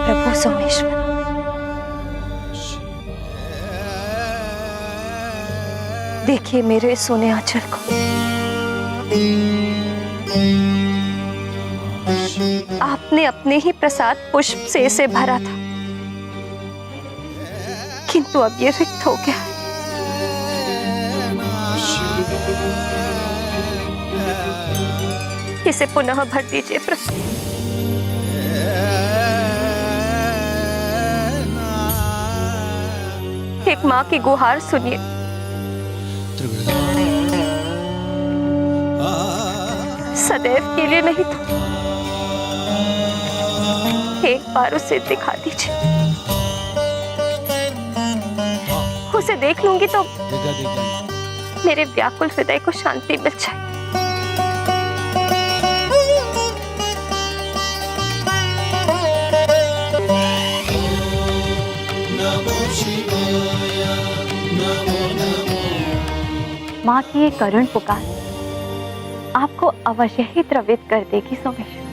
प्रभु सोमेश्वर। देखिए मेरे सोने आंचल को। आपने अपने ही प्रसाद पुष्प से इसे भरा था, किंतु अब ये रिक्त हो गया। इसे पुनः भर दीजिए प्रभु। एक माँ की गुहार सुनिए। सदैव के लिए नहीं तो एक बार उसे दिखा दीजिए। उसे देख लूंगी तो मेरे व्याकुल हृदय को शांति मिल जाए। माँ की ये करुण पुकार आपको अवश्य ही द्रवित कर देगी सोमेश्वर।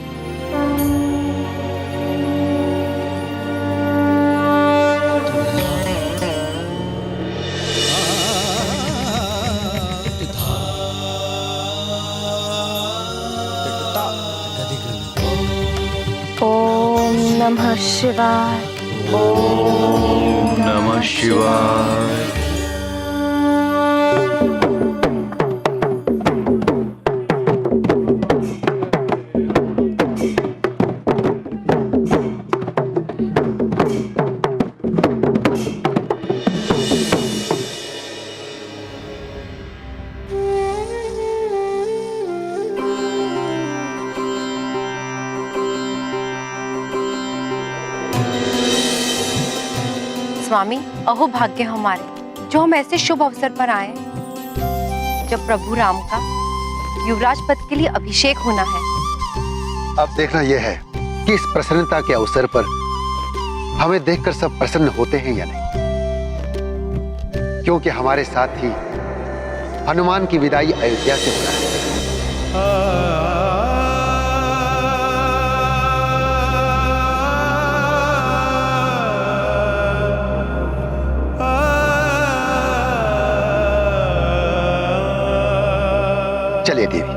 ओम नमः शिवाय। ओम नमः शिवाय। स्वामी, अहो भाग्य हमारे जो हम ऐसे शुभ अवसर पर आए जब प्रभु राम का युवराज पद के लिए अभिषेक होना है। अब देखना यह है कि इस प्रसन्नता के अवसर पर हमें देखकर सब प्रसन्न होते हैं या नहीं, क्योंकि हमारे साथ ही हनुमान की विदाई अयोध्या से हो रहा है। चलिए देवी।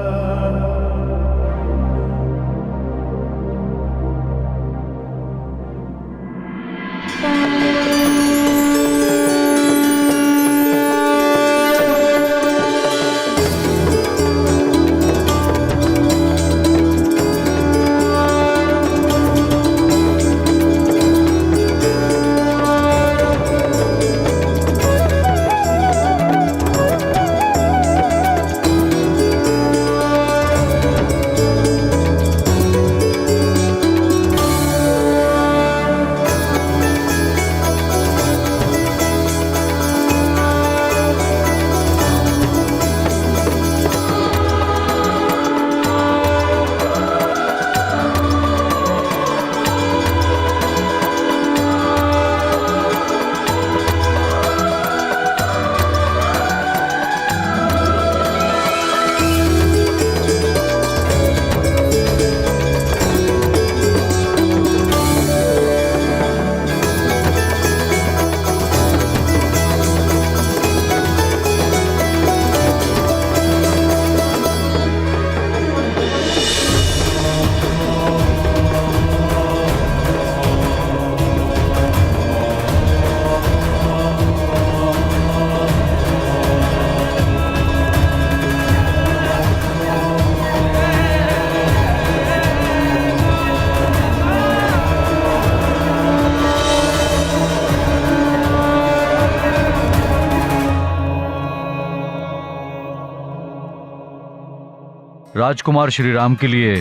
राजकुमार श्री राम के लिए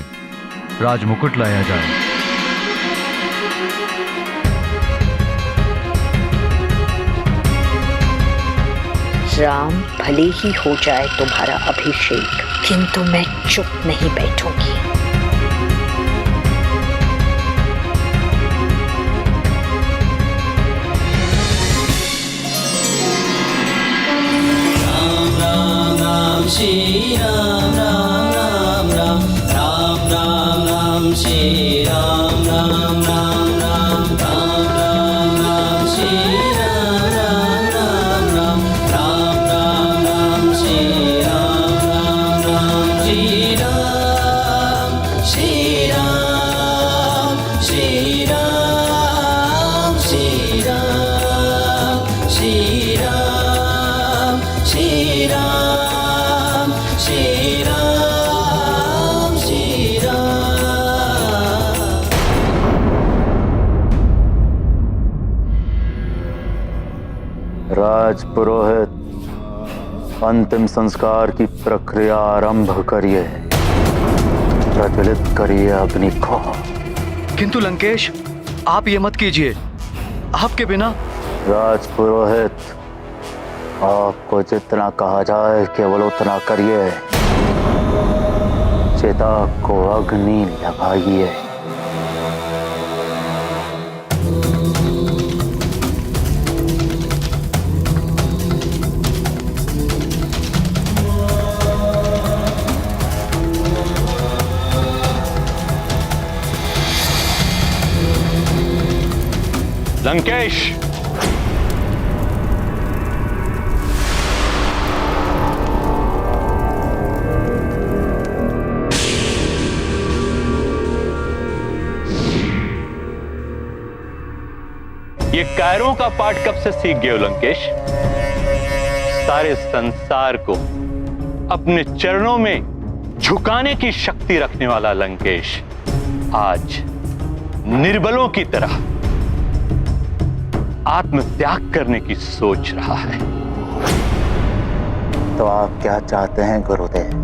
राजमुकुट लाया जाए। राम भले ही हो जाए तुम्हारा अभिषेक, किंतु मैं चुप नहीं बैठूंगी। राम राम राम श्री राम राम राम राम राम राम राम श्री राजपुरोहित, अंतिम संस्कार की प्रक्रिया आरंभ करिए। प्रज्वलित करिए अग्नि को। किंतु लंकेश, आप ये मत कीजिए। आपके बिना। राजपुरोहित, आपको जितना कहा जाए केवल उतना करिए। चिता को अग्नि लगाइए। लंकेश, ये कायरों का पाठ कब से सीख गए हो लंकेश? सारे संसार को अपने चरणों में झुकाने की शक्ति रखने वाला लंकेश आज निर्बलों की तरह आत्मत्याग करने की सोच रहा है। तो आप क्या चाहते हैं गुरुदेव?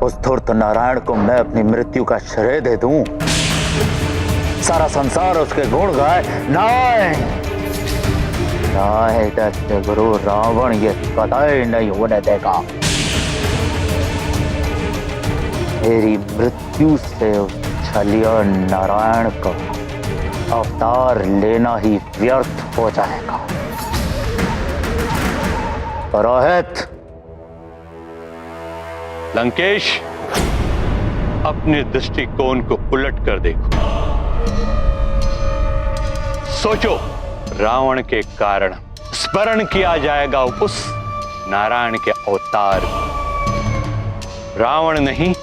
उस धूर्त नारायण को मैं अपनी मृत्यु का श्रेय दे दूं? सारा संसार उसके गुण गाए? नहीं दैत्य गुरु रावण ये कदाई नहीं होने देगा। मेरी मृत्यु से उस छलिया नारायण को अवतार लेना ही व्यर्थ हो जाएगा। पुरोहित। लंकेश, अपने दृष्टिकोण को उलट कर देखो। सोचो, रावण के कारण स्मरण किया जाएगा उस नारायण के अवतार को। रावण नहीं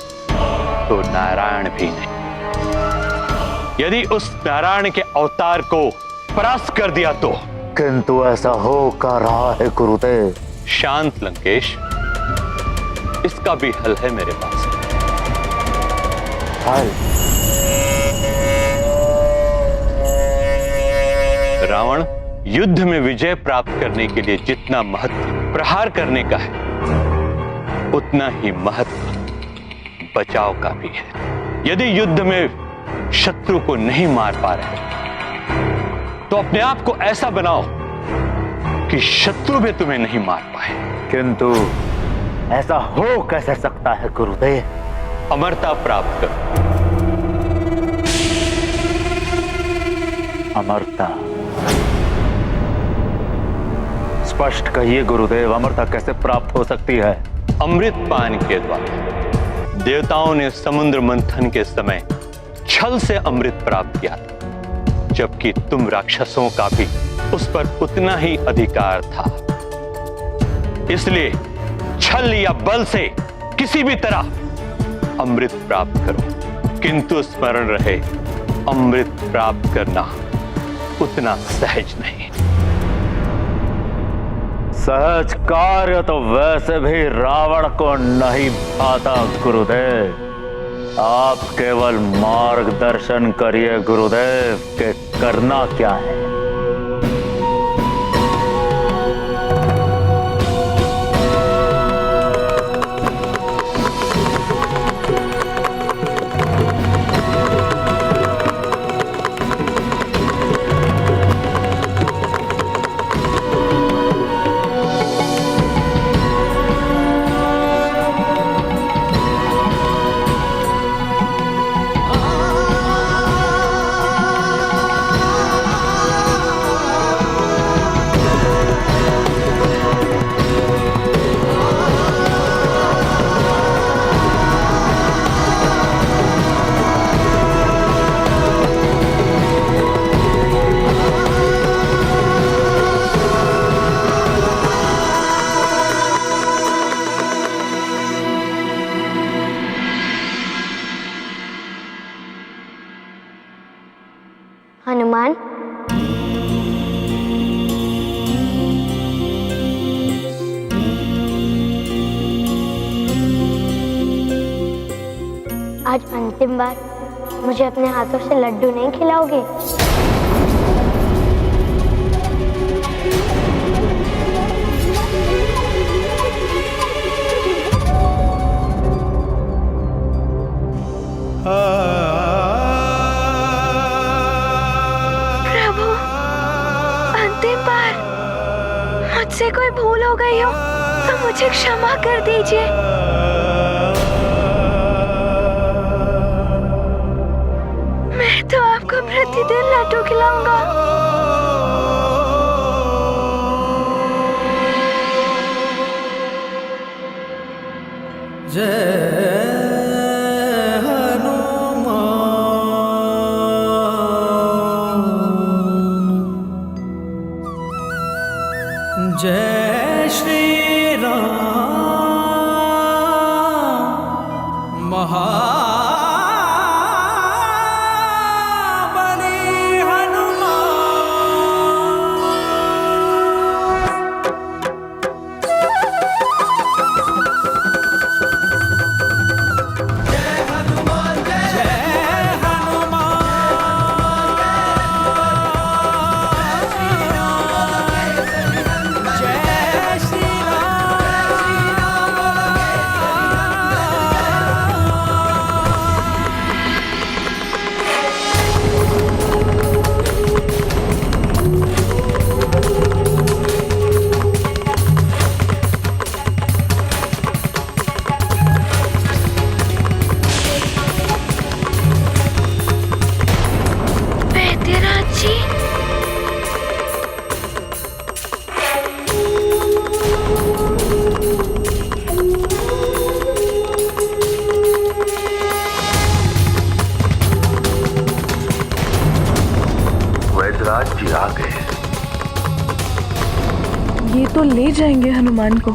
तो नारायण भी नहीं। यदि उस नारायण के अवतार को परास्त कर दिया तो? किंतु ऐसा हो का रहा है गुरुदेव। शांत लंकेश, इसका भी हल है मेरे पास। हल? रावण युद्ध में विजय प्राप्त करने के लिए जितना महत्व प्रहार करने का है, उतना ही महत्व बचाव का भी है। यदि युद्ध में शत्रु को नहीं मार पा रहे तो अपने आप को ऐसा बनाओ कि शत्रु भी तुम्हें नहीं मार पाए। किंतु ऐसा हो कैसे सकता है गुरुदेव? अमरता प्राप्त करो। अमरता? स्पष्ट कहिए गुरुदेव, अमरता कैसे प्राप्त हो सकती है? अमृत पान के द्वारा। देवताओं ने समुद्र मंथन के समय छल से अमृत प्राप्त किया था, जबकि तुम राक्षसों का भी उस पर उतना ही अधिकार था। इसलिए छल या बल से किसी भी तरह अमृत प्राप्त करो, किंतु स्मरण रहे, अमृत प्राप्त करना उतना सहज नहीं। सहज कार्य तो वैसे भी रावण को नहीं आता गुरुदेव। आप केवल मार्गदर्शन करिए गुरुदेव कि करना क्या है। हनुमान, आज अंतिम बार मुझे अपने हाथों से लड्डू नहीं खिलाओगे? प्रभु, अंतिम बार मुझसे कोई भूल हो गई हो तो मुझे क्षमा कर दीजिए। मैं तो आपको प्रतिदिन लड्डू खिलाऊंगा। जय श्री राम महाबली हनुमान। जय हनुमान, जय हनुमान। वैद्यराज जी, वैद्यराज जी आ गए। ये तो ले जाएंगे हनुमान को।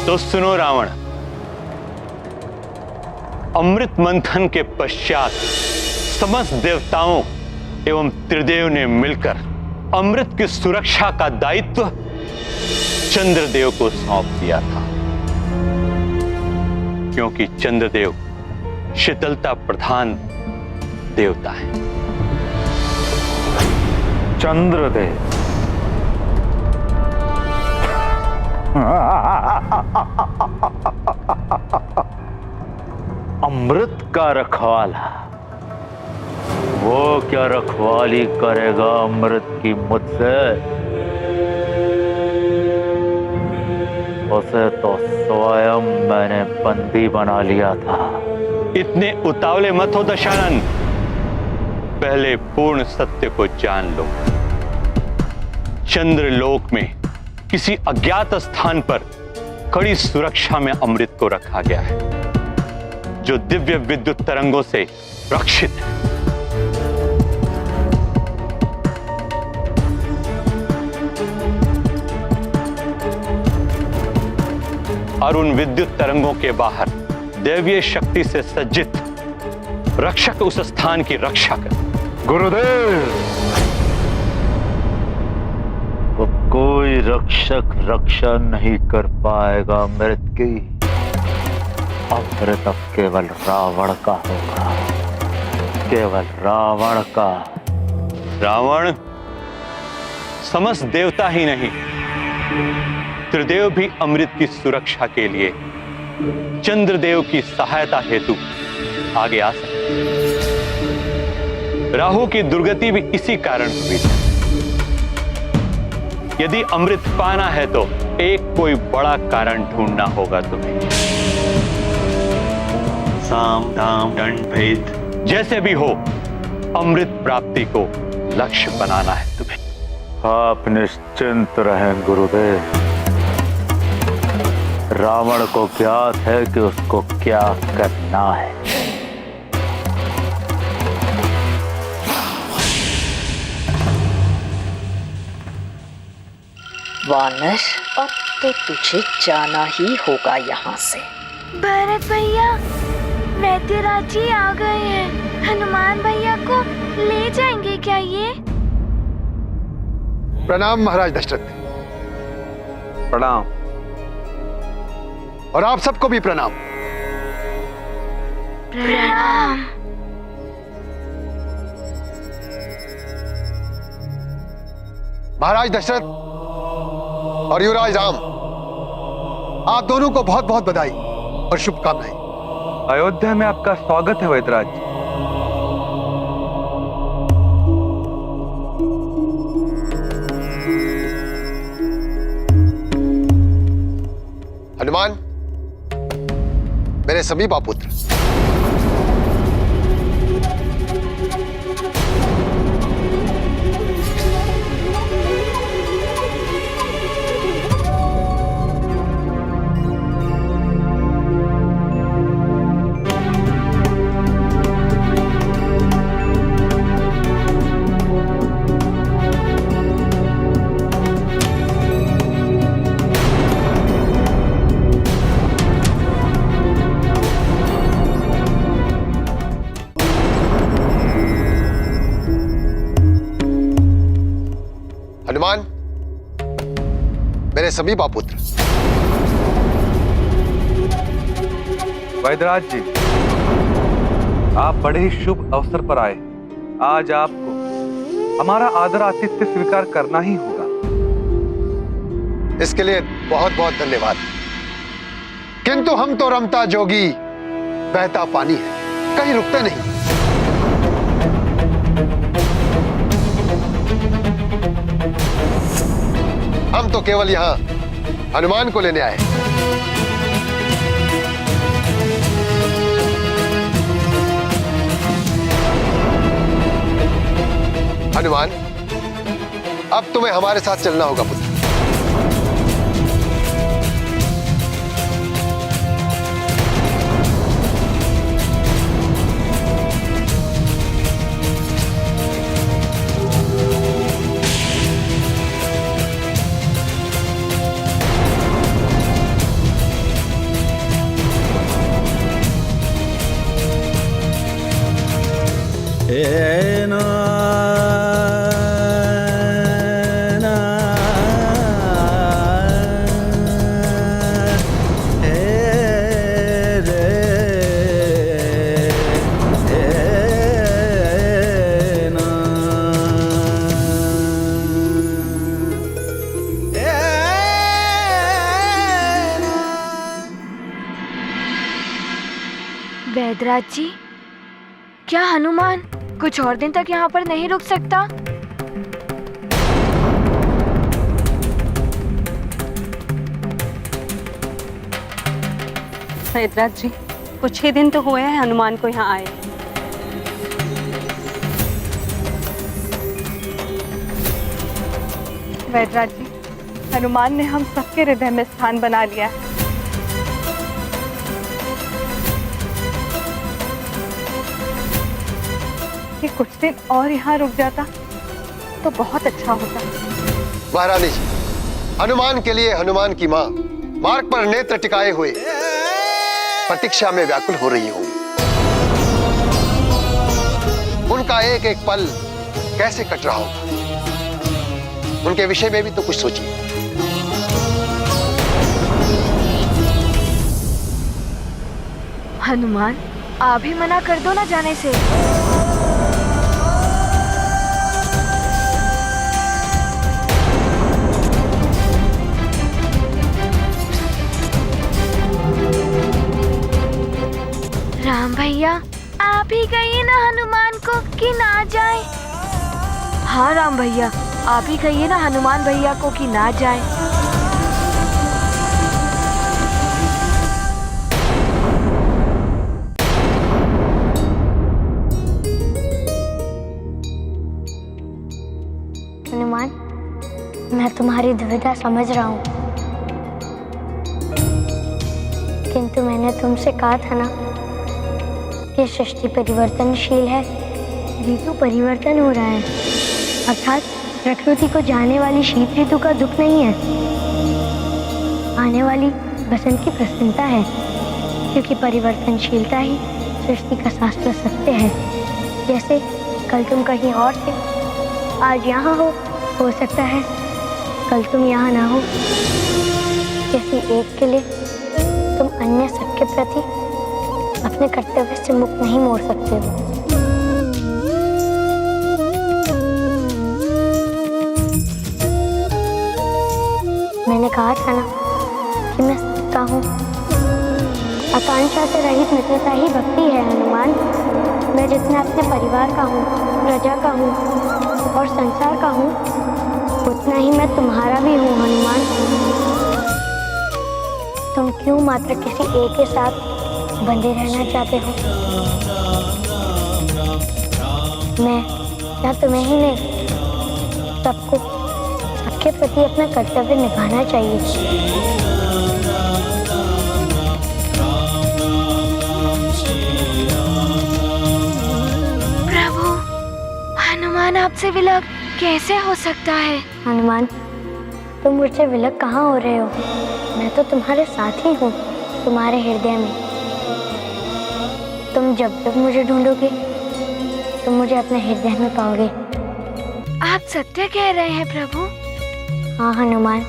तो सुनो रावण, अमृत मंथन के पश्चात समस्त देवताओं एवं त्रिदेव ने मिलकर अमृत की सुरक्षा का दायित्व चंद्रदेव को सौंप दिया था, क्योंकि चंद्रदेव शीतलता प्रधान देवता है। चंद्रदेव, अमृत का रखवाला, वो क्या रखवाली करेगा अमृत की मुझसे? उसे तो स्वयं मैंने बंदी बना लिया था। इतने उतावले मत हो दशानन, पहले पूर्ण सत्य को जान लो। चंद्रलोक में किसी अज्ञात स्थान पर कड़ी सुरक्षा में अमृत को रखा गया है, जो दिव्य विद्युत तरंगों से रक्षित है। और उन विद्युत तरंगों के बाहर दैवीय शक्ति से सज्जित रक्षक उस स्थान की रक्षा कर। गुरुदेव, वो कोई रक्षक रक्षा नहीं कर पाएगा अमृत की। अमृत अब केवल रावण का होगा, केवल रावण का। रावण समस्त देवता ही नहीं, त्रिदेव भी अमृत की सुरक्षा के लिए चंद्रदेव की सहायता हेतु आगे आ सकते। राहु की दुर्गति भी इसी कारण हुई थी। यदि अमृत पाना है तो एक कोई बड़ा कारण ढूंढना होगा तुम्हें। साम दाम दंड भेद जैसे भी हो, अमृत प्राप्ति को लक्ष्य बनाना है तुम्हें। आप निश्चिंत रहें गुरुदेव, रावण को ज्ञात है कि उसको क्या करना है। वानर, अब तो तुझे जाना ही होगा यहाँ से। भरत भैया, वैद्यराज जी आ गए हैं। हनुमान भैया को ले जाएंगे क्या ये? प्रणाम महाराज दशरथ। प्रणाम। और आप सबको भी प्रणाम। प्रणाम। महाराज दशरथ और युवराज राम, आप दोनों को बहुत बहुत बधाई और शुभकामनाएं। अयोध्या में आपका स्वागत है वैद्यराज। हनुमान, मेरे सभी बापुत्र, हनुमान, मेरे सभी बापुत्र, वैद्यराज जी, आप बड़े ही शुभ अवसर पर आए। आज आपको हमारा आदर आतिथ्य स्वीकार करना ही होगा। इसके लिए बहुत बहुत धन्यवाद। किंतु हम तो रमता जोगी बहता पानी है, कहीं रुकते नहीं। हम तो केवल यहां हनुमान को लेने आए। हनुमान, अब तुम्हें हमारे साथ चलना होगा पुत्र। वैद्यराज जी, क्या हनुमान कुछ और दिन तक यहाँ पर नहीं रुक सकता? वैद्यराज जी, कुछ ही दिन तो हुए हैं हनुमान को यहाँ आए। वैद्यराज जी, हनुमान ने हम सबके हृदय में स्थान बना लिया है। कि कुछ दिन और यहाँ रुक जाता तो बहुत अच्छा होता। महारानी जी, हनुमान के लिए हनुमान की माँ मार्ग पर नेत्र टिकाए हुए प्रतीक्षा में व्याकुल हो रही होंगी। उनका एक एक पल कैसे कट रहा होगा, उनके विषय में भी तो कुछ सोचिए। हनुमान, आप ही मना कर दो ना जाने से। राम भैया, आप ही कहिए ना हनुमान को कि ना जाए। हाँ राम भैया, आप ही कहिए ना हनुमान भैया को कि ना जाए। हनुमान, मैं तुम्हारी दुविधा समझ रहा हूँ, किंतु मैंने तुमसे कहा था ना कि सृष्टि परिवर्तनशील है। ऋतु परिवर्तन हो रहा है, अर्थात प्रकृति को जाने वाली शीत ऋतु का दुख नहीं है, आने वाली बसंत की प्रसन्नता है, क्योंकि परिवर्तनशीलता ही सृष्टि का शास्त्र सत्य है। जैसे कल तुम कहीं और थे, आज यहाँ हो सकता है कल तुम यहाँ ना हो। किसी एक के लिए तुम अन्य सबके प्रति अपने कर्तव्य से मुख नहीं मोड़ सकते हो। मैंने कहा था ना कि मैं सत्ता हूँ। आकांक्षा से रहित मित्रता ही भक्ति है हनुमान। मैं जितना अपने परिवार का हूँ, प्रजा का हूँ और संसार का हूँ, उतना ही मैं तुम्हारा भी हूँ हनुमान। तुम क्यों मात्र किसी एक के साथ बंधे रहना चाहते हो? मैं या तुम्हें ही नहीं, सबको सबके प्रति अपना कर्तव्य निभाना चाहिए। हनुमान आपसे विलग कैसे हो सकता है? हनुमान, तुम मुझसे विलग कहाँ हो रहे हो? मैं तो तुम्हारे साथ ही हूँ, तुम्हारे हृदय में। तुम जब जब मुझे ढूंढोगे, तुम मुझे अपने हृदय में पाओगे। आप सत्य कह रहे हैं प्रभु? हाँ हनुमान,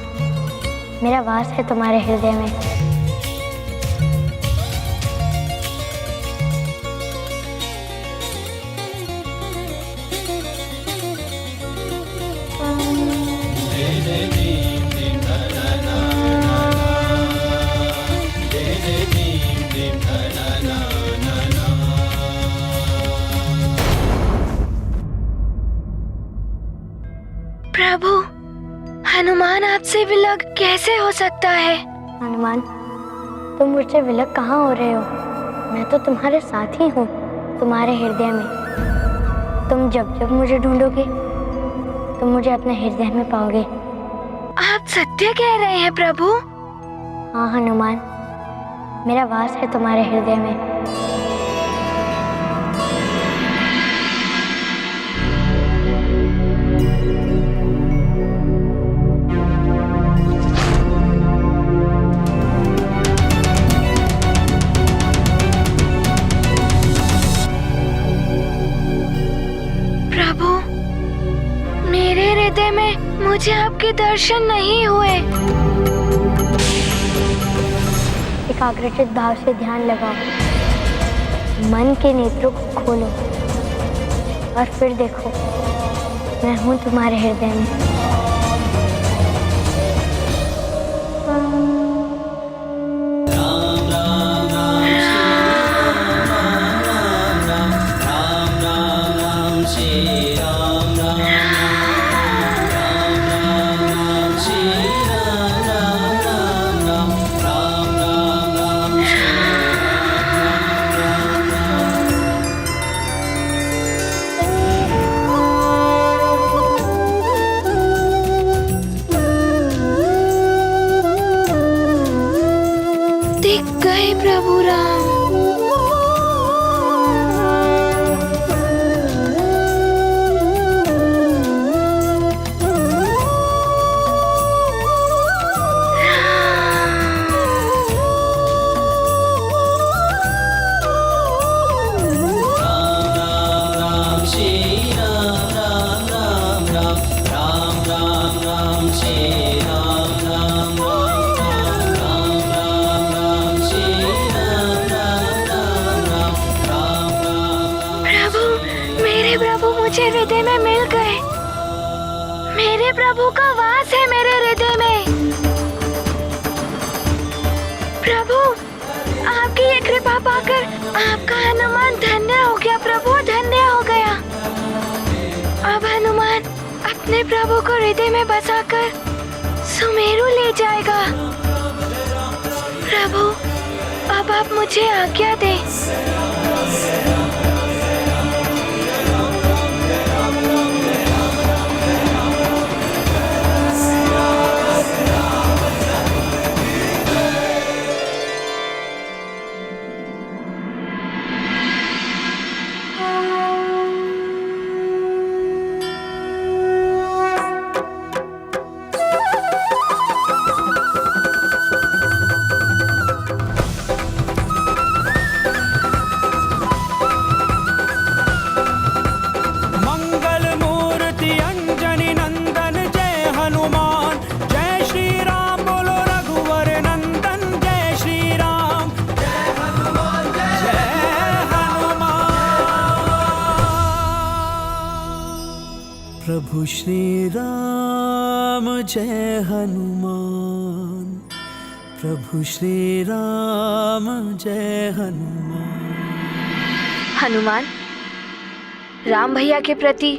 मेरा वास है तुम्हारे हृदय में। प्रभु, हनुमान आपसे विलग कैसे हो सकता है? हनुमान, तुम मुझसे विलग कहाँ हो रहे हो? मैं तो तुम्हारे साथ ही हूँ, तुम्हारे हृदय में। तुम जब जब मुझे ढूंढोगे, तुम मुझे अपने हृदय में पाओगे। आप सत्य कह रहे हैं प्रभु? हाँ हनुमान, मेरा वास है तुम्हारे हृदय में। मुझे आपके दर्शन नहीं हुए। एकाग्रचित भाव से ध्यान लगाओ, मन के नेत्रों को खोलो और फिर देखो, मैं हूँ तुम्हारे हृदय में। दिख गए प्रभु राम। मुझे हृदय में मिल गए। मेरे प्रभु का वास है मेरे हृदय में। प्रभु, आपकी ये कृपा पाकर आपका हनुमान धन्य हो गया। प्रभु धन्य हो गया। अब हनुमान अपने प्रभु को हृदय में बसाकर सुमेरु ले जाएगा। प्रभु, अब आप मुझे आज्ञा दें। प्रभु श्री राम जय हनुमान, प्रभु श्री राम जय हनुमान। हनुमान, राम भैया के प्रति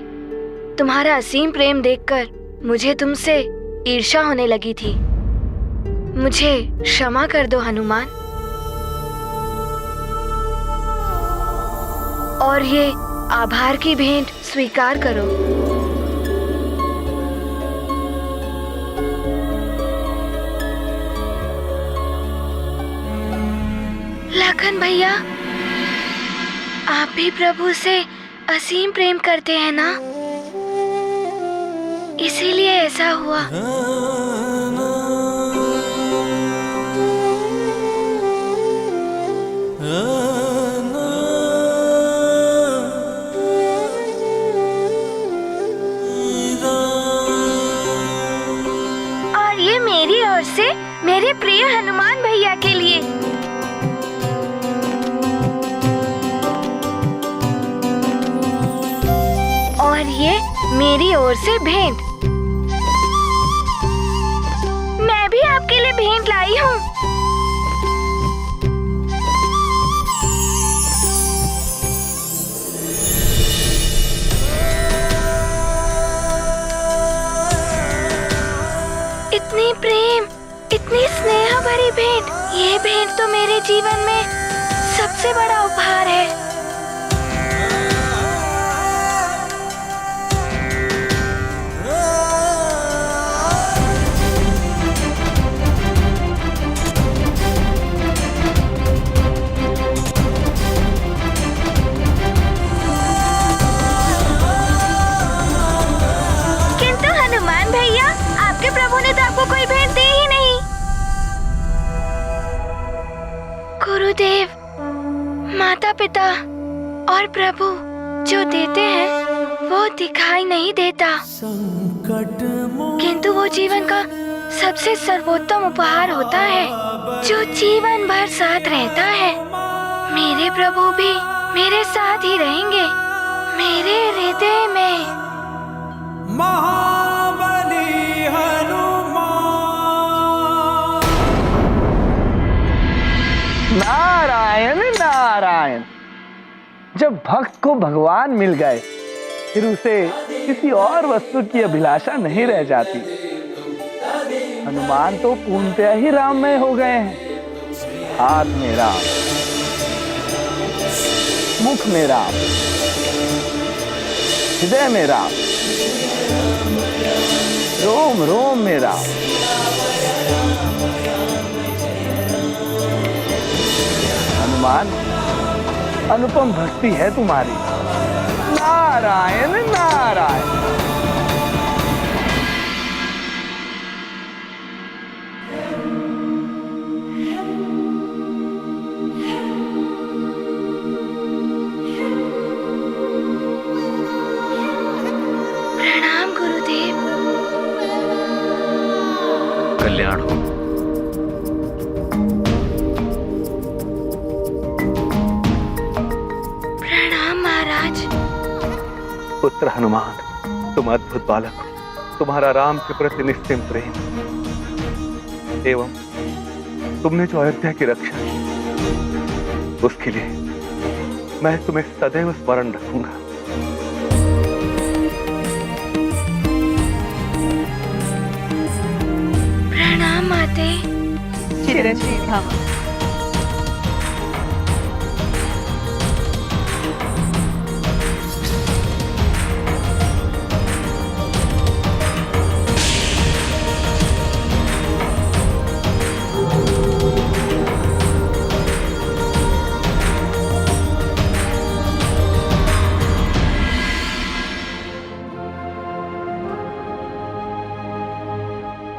तुम्हारा असीम प्रेम देखकर मुझे तुमसे ईर्ष्या होने लगी थी। मुझे क्षमा कर दो हनुमान, और ये आभार की भेंट स्वीकार करो। लखन भैया, आप भी प्रभु से असीम प्रेम करते हैं ना, इसीलिए ऐसा हुआ। और ये मेरी ओर से मेरे प्रिय हनुमान भैया के लिए। और ये मेरी ओर से भेंट। मैं भी आपके लिए भेंट लाई हूँ। इतनी प्रेम, इतनी स्नेह भरी भेंट, ये भेंट तो मेरे जीवन में सबसे बड़ा उपहार है। प्रभु ने तो आपको कोई भेंट दी ही नहीं। गुरुदेव, माता पिता और प्रभु जो देते हैं वो दिखाई नहीं देता, किंतु वो जीवन का सबसे सर्वोत्तम उपहार होता है जो जीवन भर साथ रहता है। मेरे प्रभु भी मेरे साथ ही रहेंगे, मेरे हृदय में। महाबली हनुमान। नारायण नारायण। जब भक्त को भगवान मिल गए फिर उसे किसी और वस्तु की अभिलाषा नहीं रह जाती। हनुमान तो पूर्णतया ही राममय हो गए हैं। हाथ में राम, मुख में राम, हृदय में राम, रोम रोम में राम। हनुमान, अनुपम भक्ति है तुम्हारी। नारायण नारायण। प्रणाम गुरुदेव। कल्याण हो। प्रणाम महाराज। पुत्र हनुमान, तुम अद्भुत बालक हो। तुम्हारा राम के प्रति निस्सीम प्रेम एवं तुमने जो अयोध्या की रक्षा की, उसके लिए मैं तुम्हें सदैव स्मरण रखूंगा। प्रणाम माते। चिरंजीवी भव।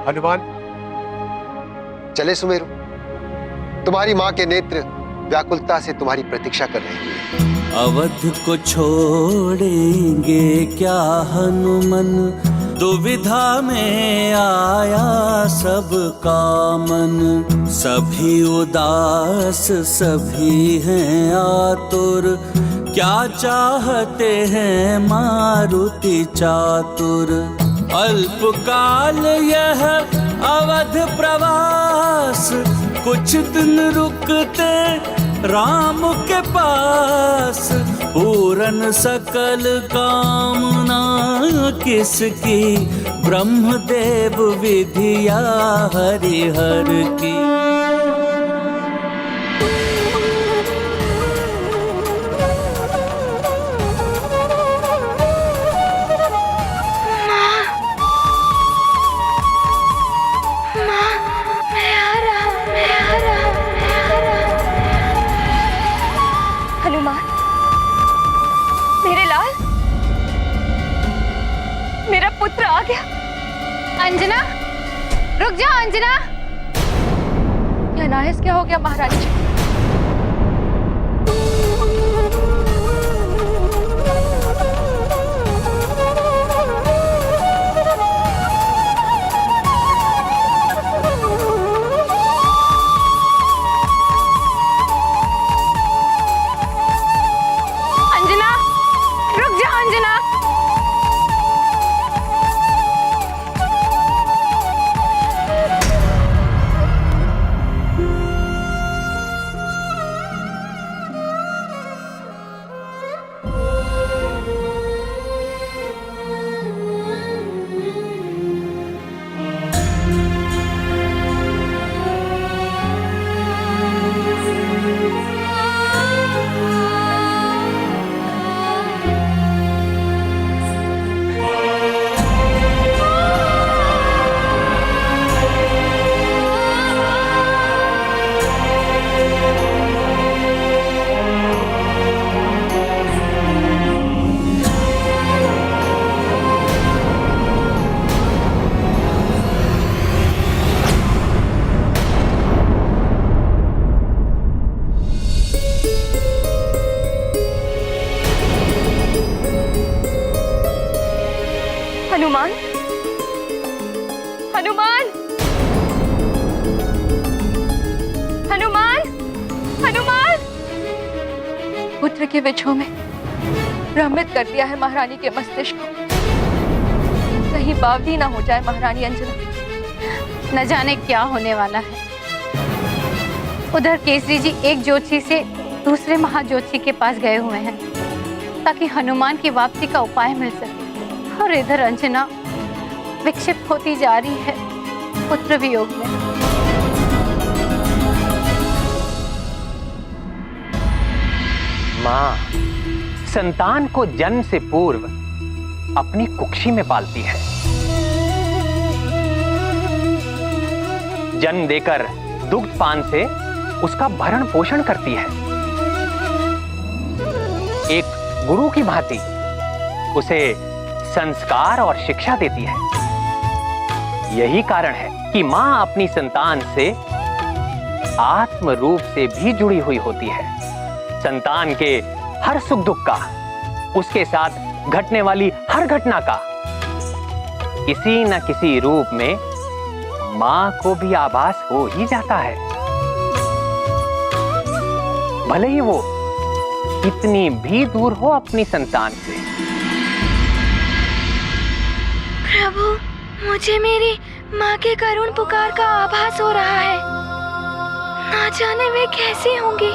हनुमान, चले सुमेरु। तुम्हारी माँ के नेत्र व्याकुलता से तुम्हारी प्रतीक्षा कर रहे हैं। अवध को छोड़ेंगे क्या हनुमन, दुविधा में आया सब कामन। सभी उदास सभी हैं आतुर, क्या चाहते हैं मारुति चातुर, अल्पकाल यह अवध प्रवास, कुछ दिन रुकते राम के पास, पूरन सकल कामना किसकी, ब्रह्मदेव विधिया हरिहर की। हनुमान, मेरे लाल, मेरा पुत्र आ गया। अंजना, रुक जाओ अंजना। क्या नायस, क्या हो गया महारानी जी? हनुमान, हनुमान, हनुमान, हनुमान! पुत्र के विछोह में भ्रमित कर दिया है महारानी के मस्तिष्क को। कहीं बावली ना हो जाए महारानी अंजना। न जाने क्या होने वाला है। उधर केसरी जी एक ज्योतिषी से दूसरे महाज्योतिषी के पास गए हुए हैं ताकि हनुमान की वापसी का उपाय मिल सके, और इधर अंजना विक्षिप्त होती जा रही है पुत्र वियोग में। माँ संतान को जन्म से पूर्व अपनी कुक्षी में पालती है। जन्म देकर दुग्धपान से उसका भरण पोषण करती है। एक गुरु की भांति उसे संस्कार और शिक्षा देती है। यही कारण है कि मां अपनी संतान से आत्म रूप से भी जुड़ी हुई होती है। संतान के हर सुख दुख का, उसके साथ घटने वाली हर घटना का किसी न किसी रूप में मां को भी आभास हो ही जाता है, भले ही वो कितनी भी दूर हो अपनी संतान से। प्रभु, मुझे मेरी माँ के करुण पुकार का आभास हो रहा है। ना जाने वे कैसी होंगी।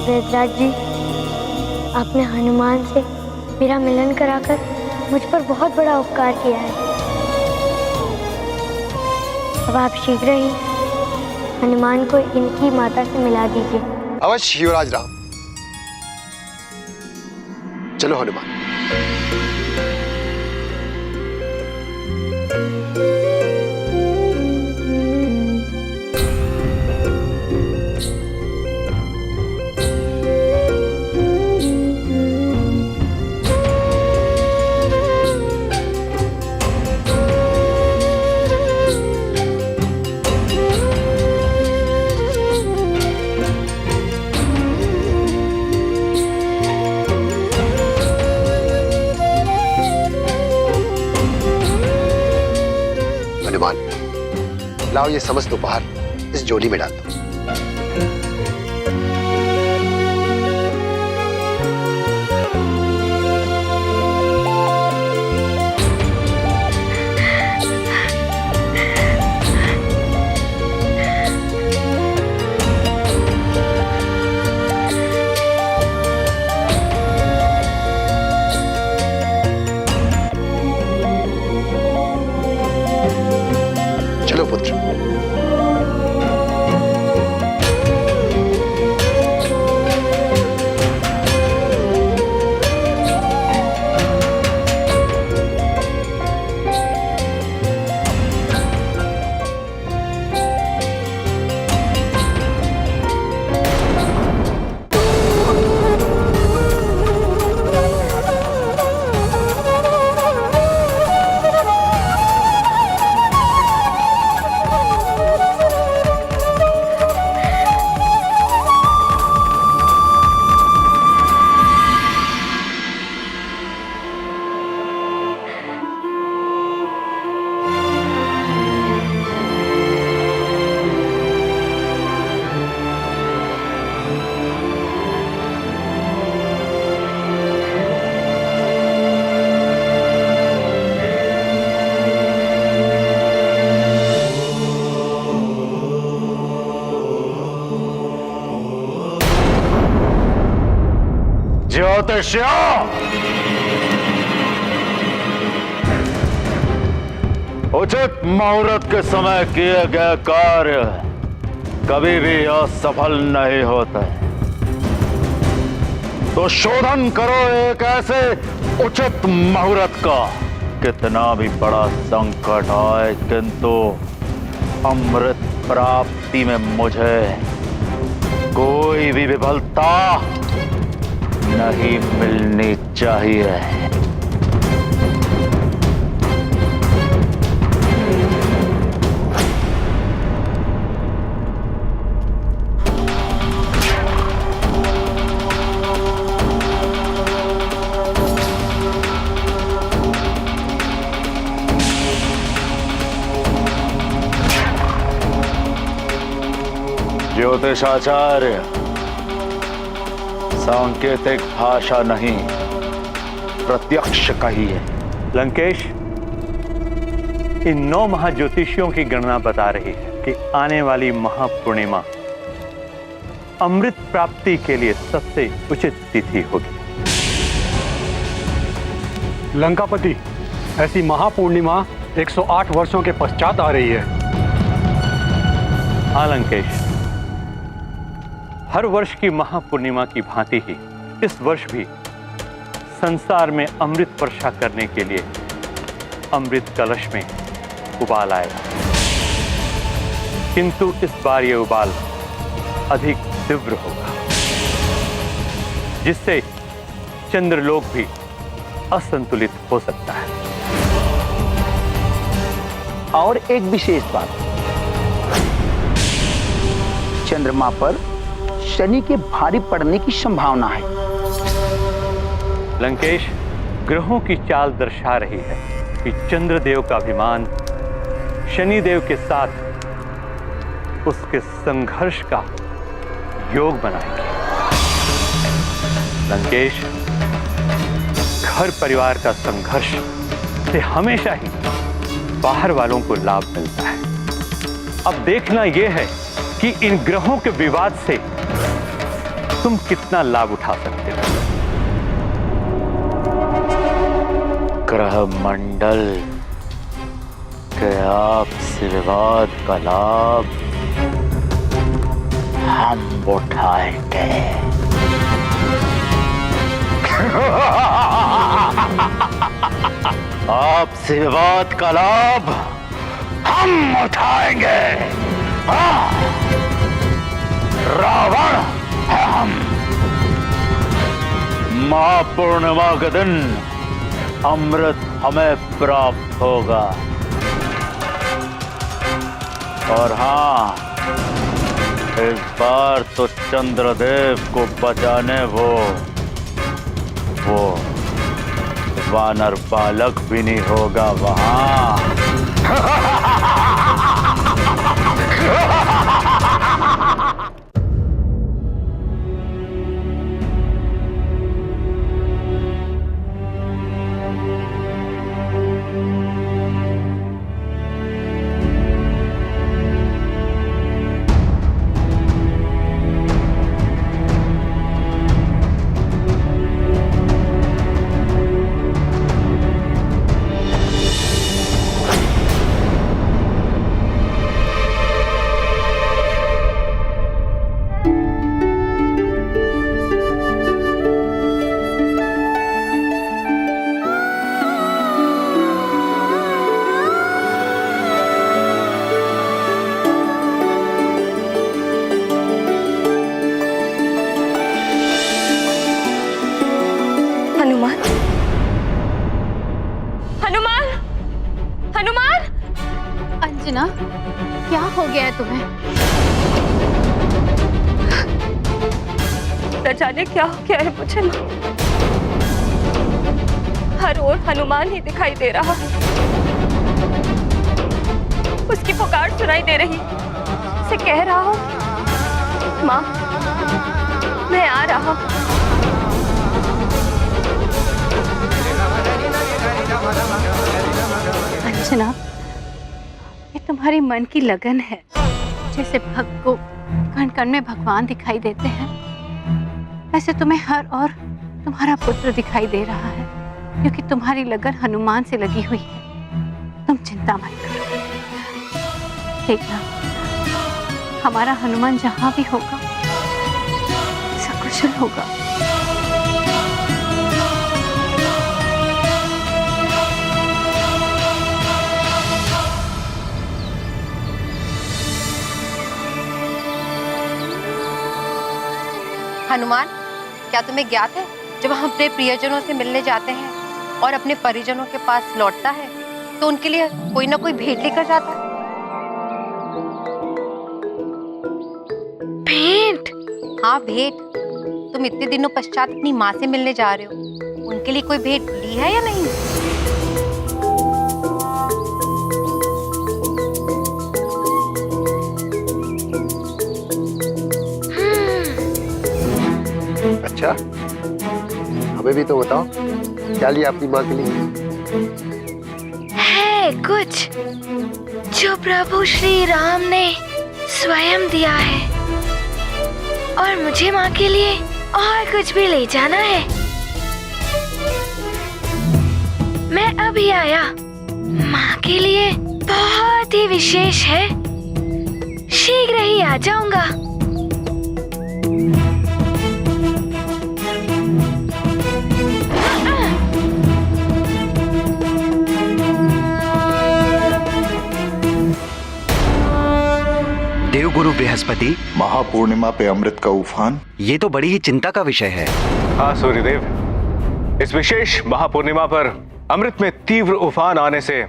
वेदराज जी, आपने हनुमान से मेरा मिलन कराकर मुझ पर बहुत बड़ा उपकार किया है। अब आप शीघ्र ही हनुमान को इनकी माता से मिला दीजिए। अवश्य युवराज राम। चलो हनुमान। लाओ ये समस्त उपहार इस झोली में डाल दो। चलो पुत्र। ज्योतिषिया, उचित मुहूर्त के समय किए गए कार्य कभी भी असफल नहीं होते। तो शोधन करो एक ऐसे उचित मुहूर्त का, कितना भी बड़ा संकट आए किंतु अमृत प्राप्ति में मुझे कोई भी विफलता नहीं मिलनी चाहिए। ज्योतिषाचार्य, सांकेतिक भाषा नहीं, प्रत्यक्ष कहिए। लंकेश, इन 9 महाज्योतिषियों की गणना बता रही है कि आने वाली महापूर्णिमा अमृत प्राप्ति के लिए सबसे उचित तिथि होगी। लंकापति, ऐसी महापूर्णिमा 108 वर्षों के पश्चात आ रही है। हाँ लंकेश, हर वर्ष की महापूर्णिमा की भांति ही इस वर्ष भी संसार में अमृत वर्षा करने के लिए अमृत कलश में उबाल आएगा। किंतु इस बार यह उबाल अधिक तीव्र होगा, जिससे चंद्रलोक भी असंतुलित हो सकता है। और एक विशेष बात, चंद्रमा पर शनि के भारी पड़ने की संभावना है। लंकेश, ग्रहों की चाल दर्शा रही है कि चंद्रदेव का अभिमान शनिदेव के साथ उसके संघर्ष का योग बनाएंगे। लंकेश, घर परिवार का संघर्ष से हमेशा ही बाहर वालों को लाभ मिलता है। अब देखना यह है कि इन ग्रहों के विवाद से तुम कितना लाभ उठा सकते हो। ग्रह मंडल के आपसी विवाद का लाभ हम उठाएंगे। आपसी विवाद का लाभ हम उठाएंगे। रावण है हम। महापूर्णिमा के दिन अमृत हमें प्राप्त होगा। और हाँ, इस बार तो चंद्रदेव को बचाने वो वानर बालक भी नहीं होगा वहां। हनुमान, हनुमान, हनुमान! अंजना, क्या हो गया है तुम्हें? न जाने क्या हो गया है मुझे माँ। हर ओर हनुमान ही दिखाई दे रहा है। उसकी पुकार सुनाई दे रही। उसे कह रहा हूँ, माँ मैं आ रहा हूँ। अंजना, ये तुम्हारी मन की लगन है। जैसे भक्त को कण कण में भगवान दिखाई देते हैं, ऐसे तुम्हें हर और तुम्हारा पुत्र दिखाई दे रहा है, क्योंकि तुम्हारी लगन हनुमान से लगी हुई है। तुम चिंता मत करो। देखना, हमारा हनुमान जहां भी होगा सकुशल होगा। हनुमान, क्या तुम्हें ज्ञात है, जब हम अपने प्रियजनों से मिलने जाते हैं और अपने परिजनों के पास लौटता है तो उनके लिए कोई ना कोई भेंट लेकर जाता है? भेंट? हाँ, भेंट। तुम इतने दिनों पश्चात अपनी माँ से मिलने जा रहे हो, उनके लिए कोई भेंट ली है या नहीं? अच्छा, हमें भी तो बताओ, क्या लिया अपनी माँ के लिए? है कुछ जो प्रभु श्री राम ने स्वयं दिया है, और मुझे माँ के लिए और कुछ भी ले जाना है। मैं अभी आया। माँ के लिए बहुत ही विशेष है, शीघ्र ही आ जाऊंगा। देवगुरु बृहस्पति, महापूर्णिमा पे अमृत का उफान, ये तो बड़ी ही चिंता का विषय है। हाँ सूर्यदेव, इस विशेष महापूर्णिमा पर अमृत में तीव्र उफान आने से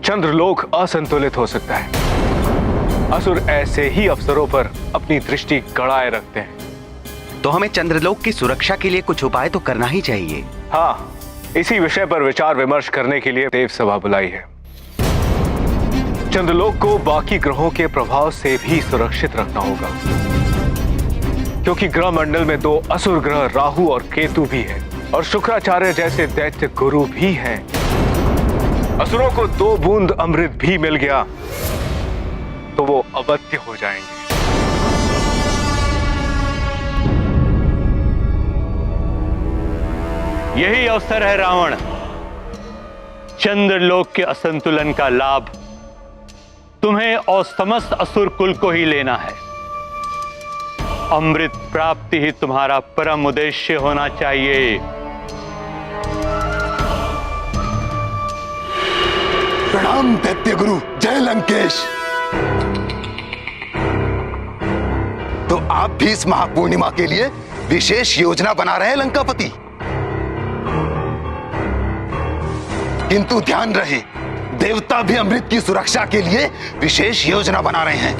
चंद्रलोक असंतुलित हो सकता है। असुर ऐसे ही अवसरों पर अपनी दृष्टि गड़ाए रखते हैं। तो हमें चंद्रलोक की सुरक्षा के लिए कुछ उपाय तो करना ही चाहिए। हाँ, इसी विषय पर विचार विमर्श करने के लिए देव सभा बुलाई है। चंद्रलोक को बाकी ग्रहों के प्रभाव से भी सुरक्षित रखना होगा, क्योंकि ग्रह मंडल में 2 असुर ग्रह राहु और केतु भी है, और शुक्राचार्य जैसे दैत्य गुरु भी हैं। असुरों को 2 बूंद अमृत भी मिल गया तो वो अवत्य हो जाएंगे। यही अवसर है रावण, चंद्रलोक के असंतुलन का लाभ तुम्हें और समस्त असुर कुल को ही लेना है। अमृत प्राप्ति ही तुम्हारा परम उद्देश्य होना चाहिए। प्रणाम दैत्य गुरु, जय लंकेश। तो आप भी इस महापूर्णिमा के लिए विशेष योजना बना रहे हैं लंकापति, किंतु ध्यान रहे, देवता भी अमृत की सुरक्षा के लिए विशेष योजना बना रहे हैं।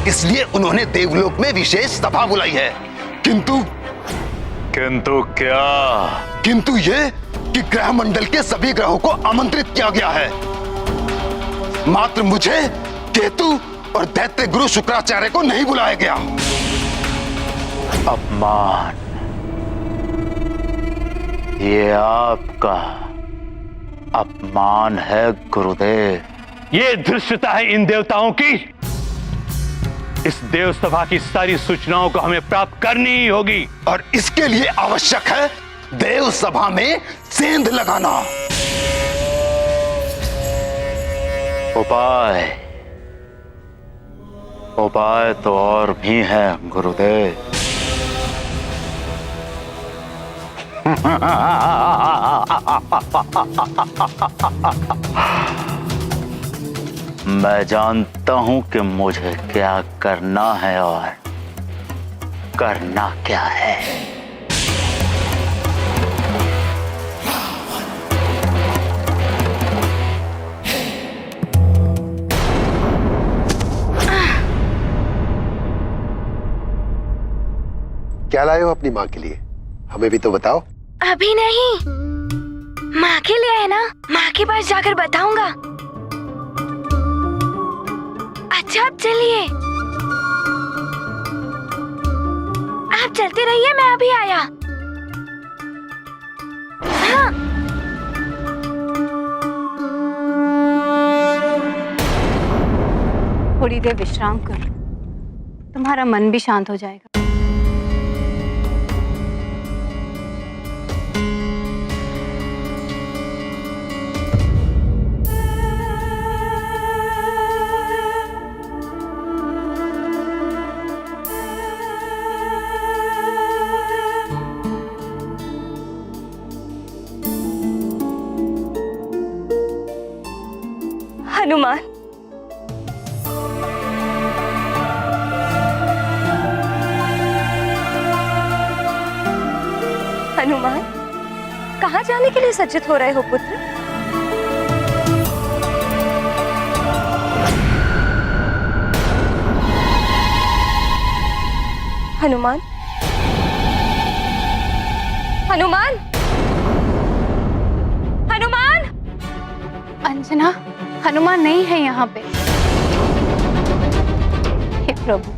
इसलिए उन्होंने देवलोक में विशेष सभा बुलाई है। किंतु क्या? किंतु ये कि ग्रह मंडल के सभी ग्रहों को आमंत्रित किया गया है। मात्र मुझे, केतु और दैत्य गुरु शुक्राचार्य को नहीं बुलाया गया। अपमान, ये आपका अपमान है गुरुदेव। ये धृष्टता है इन देवताओं की। इस देव सभा की सारी सूचनाओं को हमें प्राप्त करनी ही होगी, और इसके लिए आवश्यक है देव सभा में सेंध लगाना। उपाय तो और भी है गुरुदेव। मैं जानता हूं कि मुझे क्या करना है और करना क्या है। क्या लाए हो अपनी माँ के लिए? हमें भी तो बताओ। अभी नहीं, माँ के लिए है ना, माँ के पास जाकर बताऊंगा। अच्छा आप चलिए, आप चलते रहिए, मैं अभी आया। हाँ। थोड़ी देर विश्राम कर, तुम्हारा मन भी शांत हो जाएगा। हनुमान, हनुमान, कहाँ जाने के लिए सज्जित हो रहे हो पुत्र? हनुमान, हनुमान, हनुमान! अंजना, हनुमान नहीं है यहाँ पे। हे प्रभु,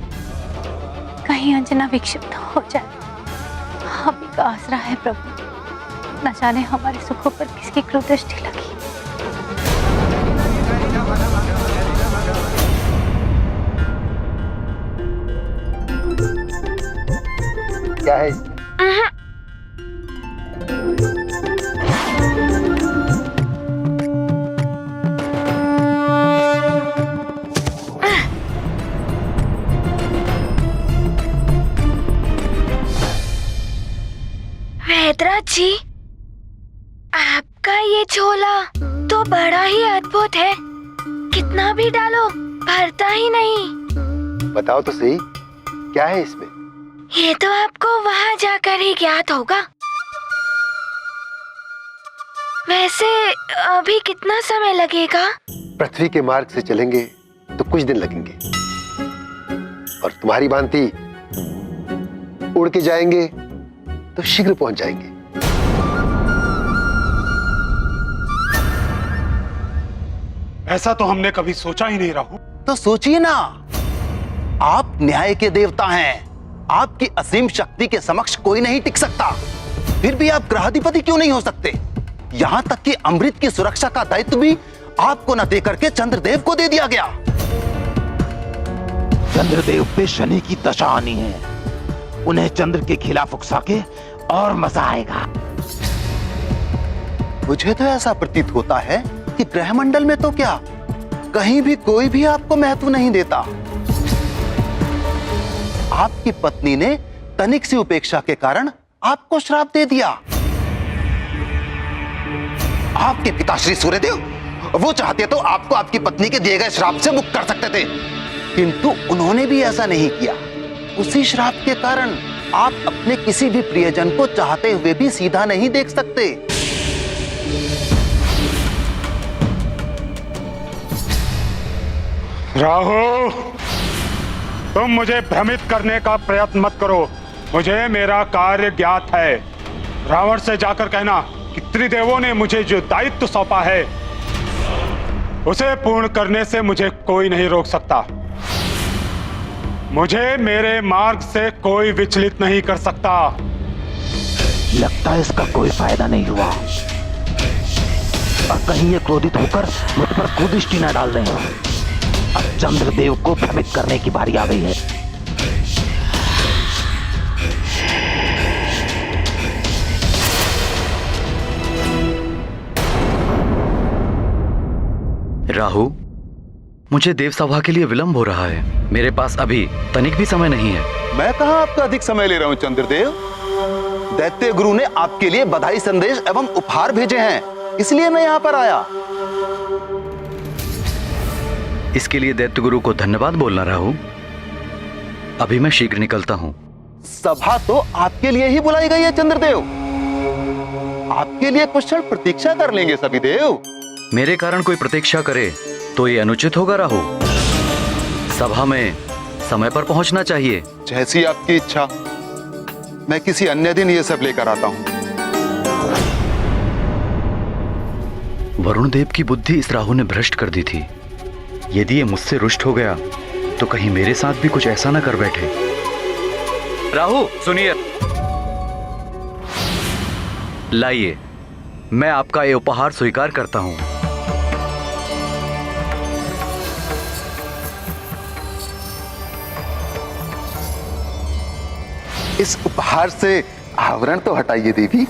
कहीं अंजना विक्षिप्त हो जाए। आप ही का आसरा है प्रभु, न जाने हमारे सुखों पर किसकी क्रूर दृष्टि लगी। क्या है? वेदराज जी, आपका ये झोला तो बड़ा ही अद्भुत है। कितना भी डालो भरता ही नहीं। बताओ तो सही, क्या है इसमें? ये तो आपको वहाँ जाकर ही ज्ञात होगा। वैसे अभी कितना समय लगेगा? पृथ्वी के मार्ग से चलेंगे तो कुछ दिन लगेंगे, और तुम्हारी भांति उड़ के जाएंगे तो शीघ्र पहुंच जाएंगे। ऐसा तो हमने कभी सोचा ही नहीं राहु। तो सोचिए ना, आप न्याय के देवता हैं, आपकी असीम शक्ति के समक्ष कोई नहीं टिक सकता। फिर भी आप ग्रहाधिपति क्यों नहीं हो सकते? यहां तक कि अमृत की सुरक्षा का दायित्व भी आपको न देकर के चंद्रदेव को दे दिया गया। चंद्रदेव पे शनि की दशा आनी है, उन्हें चंद्र के खिलाफ उकसा के और मजा आएगा। मुझे तो ऐसा प्रतीत होता है कि ग्रहमंडल में तो क्या, कहीं भी कोई भी आपको महत्व नहीं देता। आपकी पत्नी ने तनिक सी उपेक्षा के कारण आपको श्राप दे दिया। आपके पिता श्री सूर्यदेव, वो चाहते तो आपको आपकी पत्नी के दिए गए श्राप से मुक्त कर सकते थे, किंतु उन्होंने भी ऐसा नहीं किया। उसी श्राप के कारण आप अपने किसी भी प्रियजन को चाहते हुए भी सीधा नहीं देख सकते। राहु, तुम मुझे भ्रमित करने का प्रयत्न मत करो। मुझे मेरा कार्य ज्ञात है। रावण से जाकर कहना कि त्रिदेवों ने मुझे जो दायित्व सौंपा है उसे पूर्ण करने से मुझे कोई नहीं रोक सकता। मुझे मेरे मार्ग से कोई विचलित नहीं कर सकता। लगता है इसका कोई फायदा नहीं हुआ, और कहीं ये क्रोधित होकर मुझ पर कुदृष्टि न डाल दें। अब चंद्रदेव को भ्रमित करने की बारी आ गई है। राहु, मुझे देव सभा के लिए विलंब हो रहा है। मेरे पास अभी तनिक भी समय नहीं है। मैं कहां आपका अधिक समय ले रहा हूं चंद्रदेव। दैत्य गुरु ने आपके लिए बधाई संदेश एवं उपहार भेजे हैं, इसलिए मैं यहां पर आया। इसके लिए दैत्य गुरु को धन्यवाद बोलना राहु। अभी मैं शीघ्र निकलता हूं। सभा तो आपके लिए ही बुलाई गई है चंद्रदेव। आपके लिए कुछ क्षण प्रतीक्षा कर लेंगे सभी देव। मेरे कारण कोई प्रतीक्षा करे तो ये अनुचित होगा राहु। सभा में समय पर पहुंचना चाहिए। जैसी आपकी इच्छा, मैं किसी अन्य दिन ये सब लेकर आता हूं। वरुण देव की बुद्धि इस राहु ने भ्रष्ट कर दी थी। यदि ये मुझसे रुष्ट हो गया तो कहीं मेरे साथ भी कुछ ऐसा ना कर बैठे। राहु सुनिए, लाइए, मैं आपका ये उपहार स्वीकार करता हूं। इस उपहार से आवरण तो हटाइए देवी।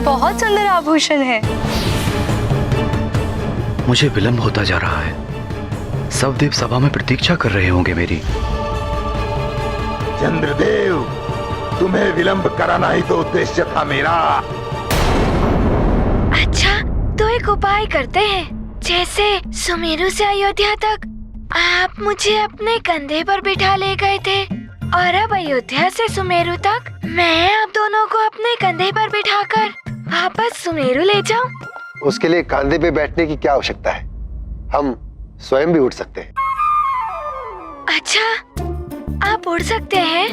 बहुत सुंदर आभूषण है। मुझे विलंब होता जा रहा है। सब देव सभा में प्रतीक्षा कर रहे होंगे मेरी। चंद्रदेव, तुम्हें विलंब कराना ही तो उद्देश्य था मेरा। अच्छा, तो एक उपाय करते हैं। जैसे सुमेरु से अयोध्या तक आप मुझे अपने कंधे पर बिठा ले गए थे, और अब अयोध्या से सुमेरु तक मैं आप दोनों को अपने कंधे पर बिठाकर वापस सुमेरु ले जाऊं। उसके लिए कंधे पे बैठने की क्या आवश्यकता है? हम स्वयं भी उठ सकते हैं। अच्छा, आप उड़ सकते हैं?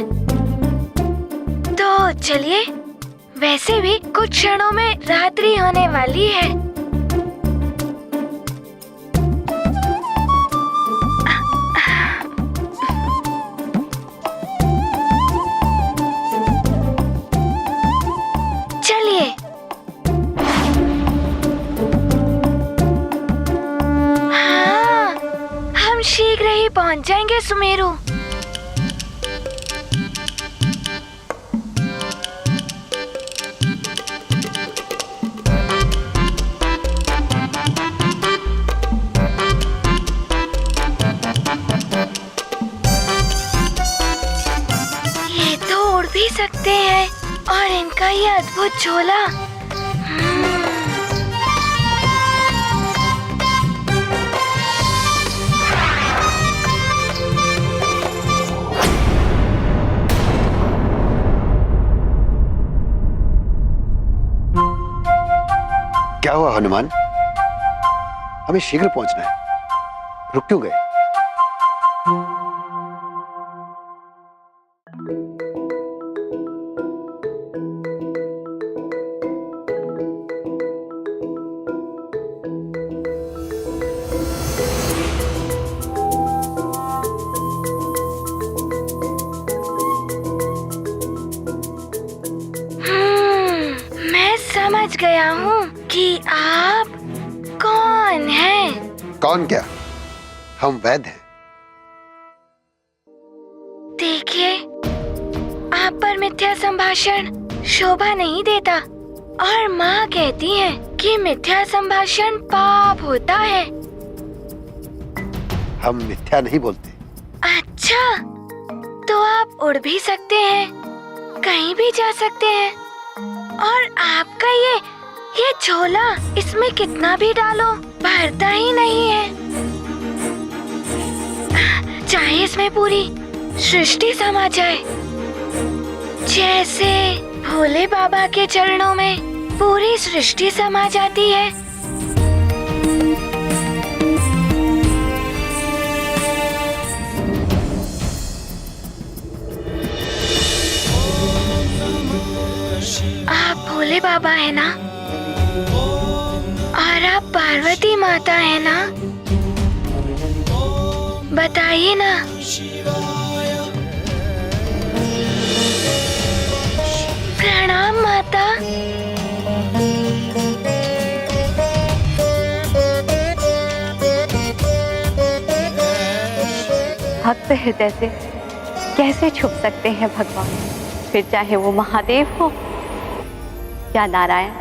तो चलिए, वैसे भी कुछ क्षणों में रात्रि होने वाली है। चलिए। हाँ, हम शीघ्र ही पहुंच जाएंगे सुमेरु। ये तो उड़ भी सकते हैं, और इनका ये अद्भुत झोला। क्या हुआ हनुमान? हमें शीघ्र पहुंचना है, रुक क्यों गए? मैं समझ गया हूँ कि आप कौन हैं। कौन क्या? हम वैद्य हैं। देखिए, आप पर मिथ्या संभाषण शोभा नहीं देता, और माँ कहती है कि मिथ्या संभाषण पाप होता है। हम मिथ्या नहीं बोलते। अच्छा, तो आप उड़ भी सकते हैं, कहीं भी जा सकते हैं, और आपका ये झोला, इसमें कितना भी डालो भरता ही नहीं है। चाहे इसमें पूरी सृष्टि समा जाए, जैसे भोले बाबा के चरणों में पूरी सृष्टि समा जाती है। आप भोले बाबा है ना? और आप पार्वती माता है ना? बताइए ना। प्रणाम माता। भक्त हृदय से कैसे छुप सकते हैं भगवान, फिर चाहे वो महादेव हो या नारायण।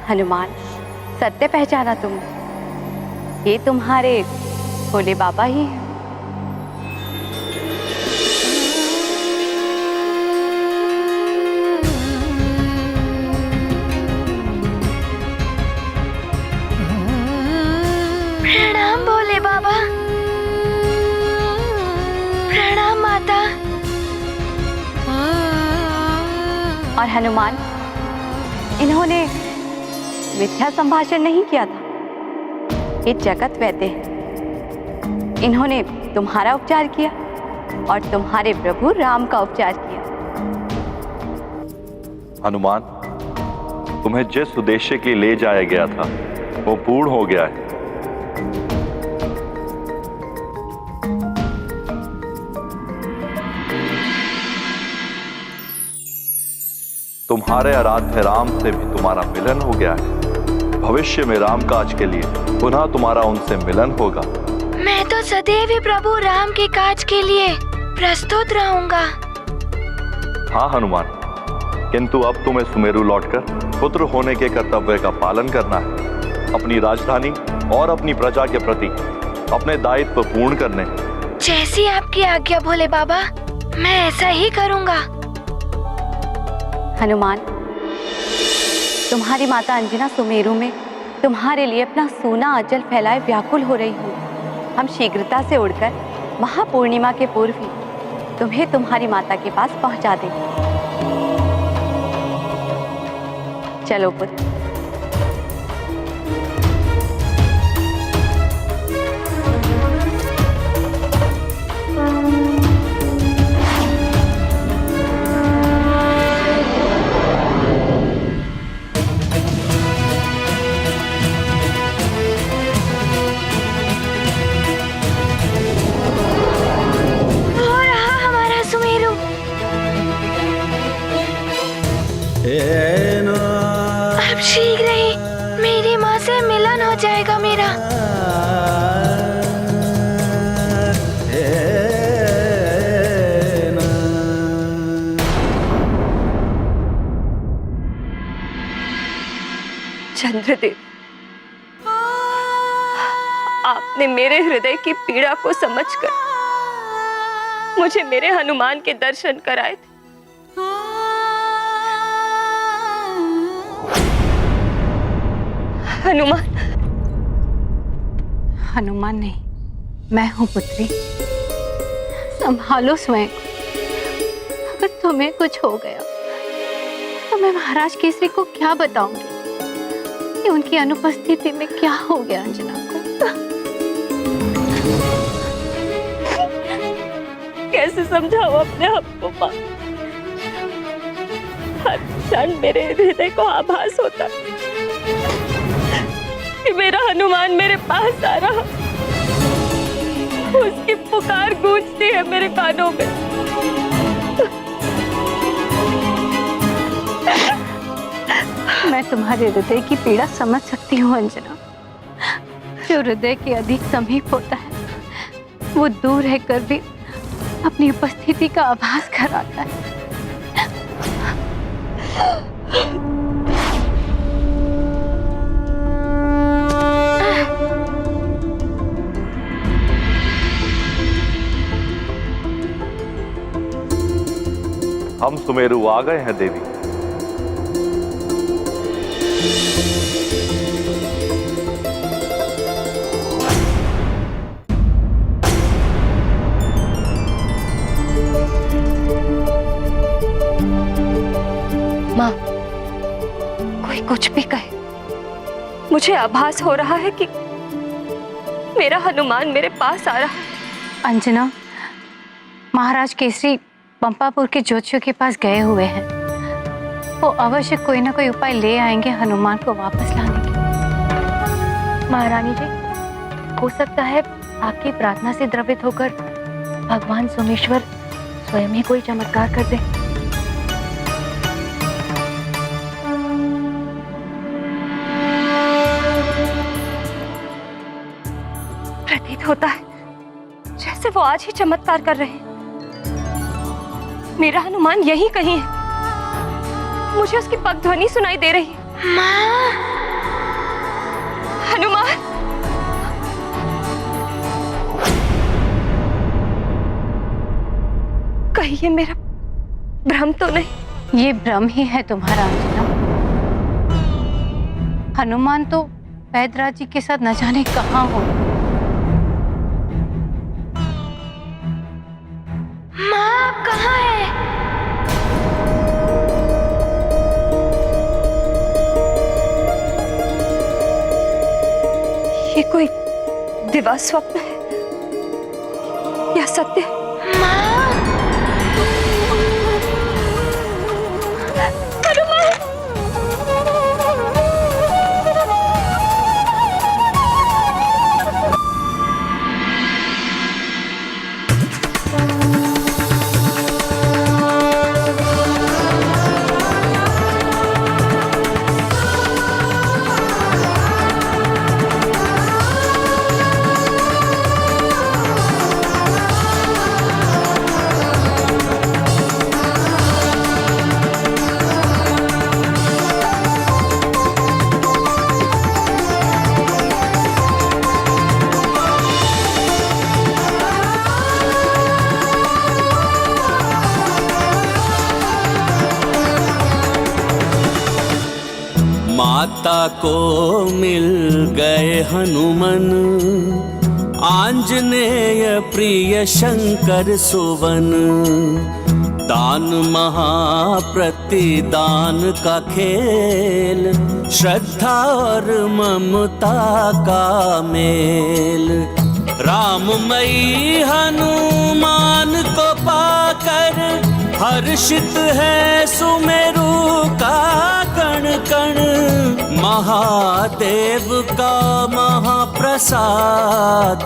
हनुमान, सत्य पहचाना तुमने, ये तुम्हारे भोले बाबा ही हैं। प्रणाम भोले बाबा। प्रणाम माता। और हनुमान, इन्होंने मिथ्या संभाषण नहीं किया था। ये जगत वैद्य हैं। इन्होंने तुम्हारा उपचार किया और तुम्हारे प्रभु राम का उपचार किया। हनुमान, तुम्हें जिस उद्देश्य के ले जाया गया था वो पूर्ण हो गया है। तुम्हारे आराध्य राम से भी तुम्हारा मिलन हो गया है। भविष्य में राम काज के लिए पुनः तुम्हारा उनसे मिलन होगा। मैं तो सदैव ही प्रभु राम के काज के लिए प्रस्तुत रहूंगा। हाँ हनुमान, किंतु अब तुम्हें सुमेरु लौटकर पुत्र होने के कर्तव्य का पालन करना है। अपनी राजधानी और अपनी प्रजा के प्रति अपने दायित्व पूर्ण करने। जैसी आपकी आज्ञा भोले बाबा, मैं ऐसा ही करूंगा। हनुमान, तुम्हारी माता अंजना सुमेरु में तुम्हारे लिए अपना सोना आंचल फैलाए व्याकुल हो रही हूँ। हम शीघ्रता से उड़कर महापूर्णिमा के पूर्व ही तुम्हें तुम्हारी माता के पास पहुंचा देंगे। चलो पुत्र। अब शीघ्र ही मेरी माँ से मिलन हो जाएगा मेरा। चंद्रदेव, आपने मेरे हृदय की पीड़ा को समझकर मुझे मेरे हनुमान के दर्शन कराए थे। हनुमान। हनुमान नहीं, मैं हूं पुत्री। संभालो स्वयं को। अगर तुम्हें कुछ हो गया तो मैं महाराज केसरी को क्या बताऊंगी कि उनकी अनुपस्थिति में क्या हो गया अंजना को। कैसे समझाऊं अपने आप को मां? हर क्षण मेरे हृदय को आभास होता कि मेरा हनुमान मेरे पास आ रहा। उसकी पुकार गूंजती है मेरे कानों में। मैं तुम्हारे हृदय की पीड़ा समझ सकती हूँ अंजना। जो हृदय के अधिक समीप होता है वो दूर रहकर भी अपनी उपस्थिति का आभास कराता है। हम सुमेरु आ गए हैं देवी। माँ, कोई कुछ भी कहे, मुझे आभास हो रहा है कि मेरा हनुमान मेरे पास आ रहा है। अंजना, महाराज केसरी पंपापुर के ज्योतिषियों के पास गए हुए हैं। वो अवश्य कोई ना कोई उपाय ले आएंगे हनुमान को वापस लाने के। महारानी जी, हो सकता है आपकी प्रार्थना से द्रवित होकर भगवान सोमेश्वर स्वयं ही कोई चमत्कार कर दे। प्रतीत होता है जैसे वो आज ही चमत्कार कर रहे हैं। मेरा हनुमान यहीं कहीं है। मुझे उसकी पग ध्वनि सुनाई दे रही है। माँ, हनुमान, कहीं ये मेरा भ्रम तो नहीं? ये भ्रम ही है तुम्हारा अंजना। हनुमान तो वैद्यराज जी के साथ न जाने कहाँ हो। माँ आप कहाँ है? ये कोई दिवा स्वप्न है या सत्य? माता को मिल गए हनुमन, आंजनेय प्रिय शंकर सुवन। दान महाप्रतिदान का खेल, श्रद्धा और ममता का मेल। राममयी हनुमान को पाकर हर्षित है सुमेरु का कण कण। महादेव का महाप्रसाद,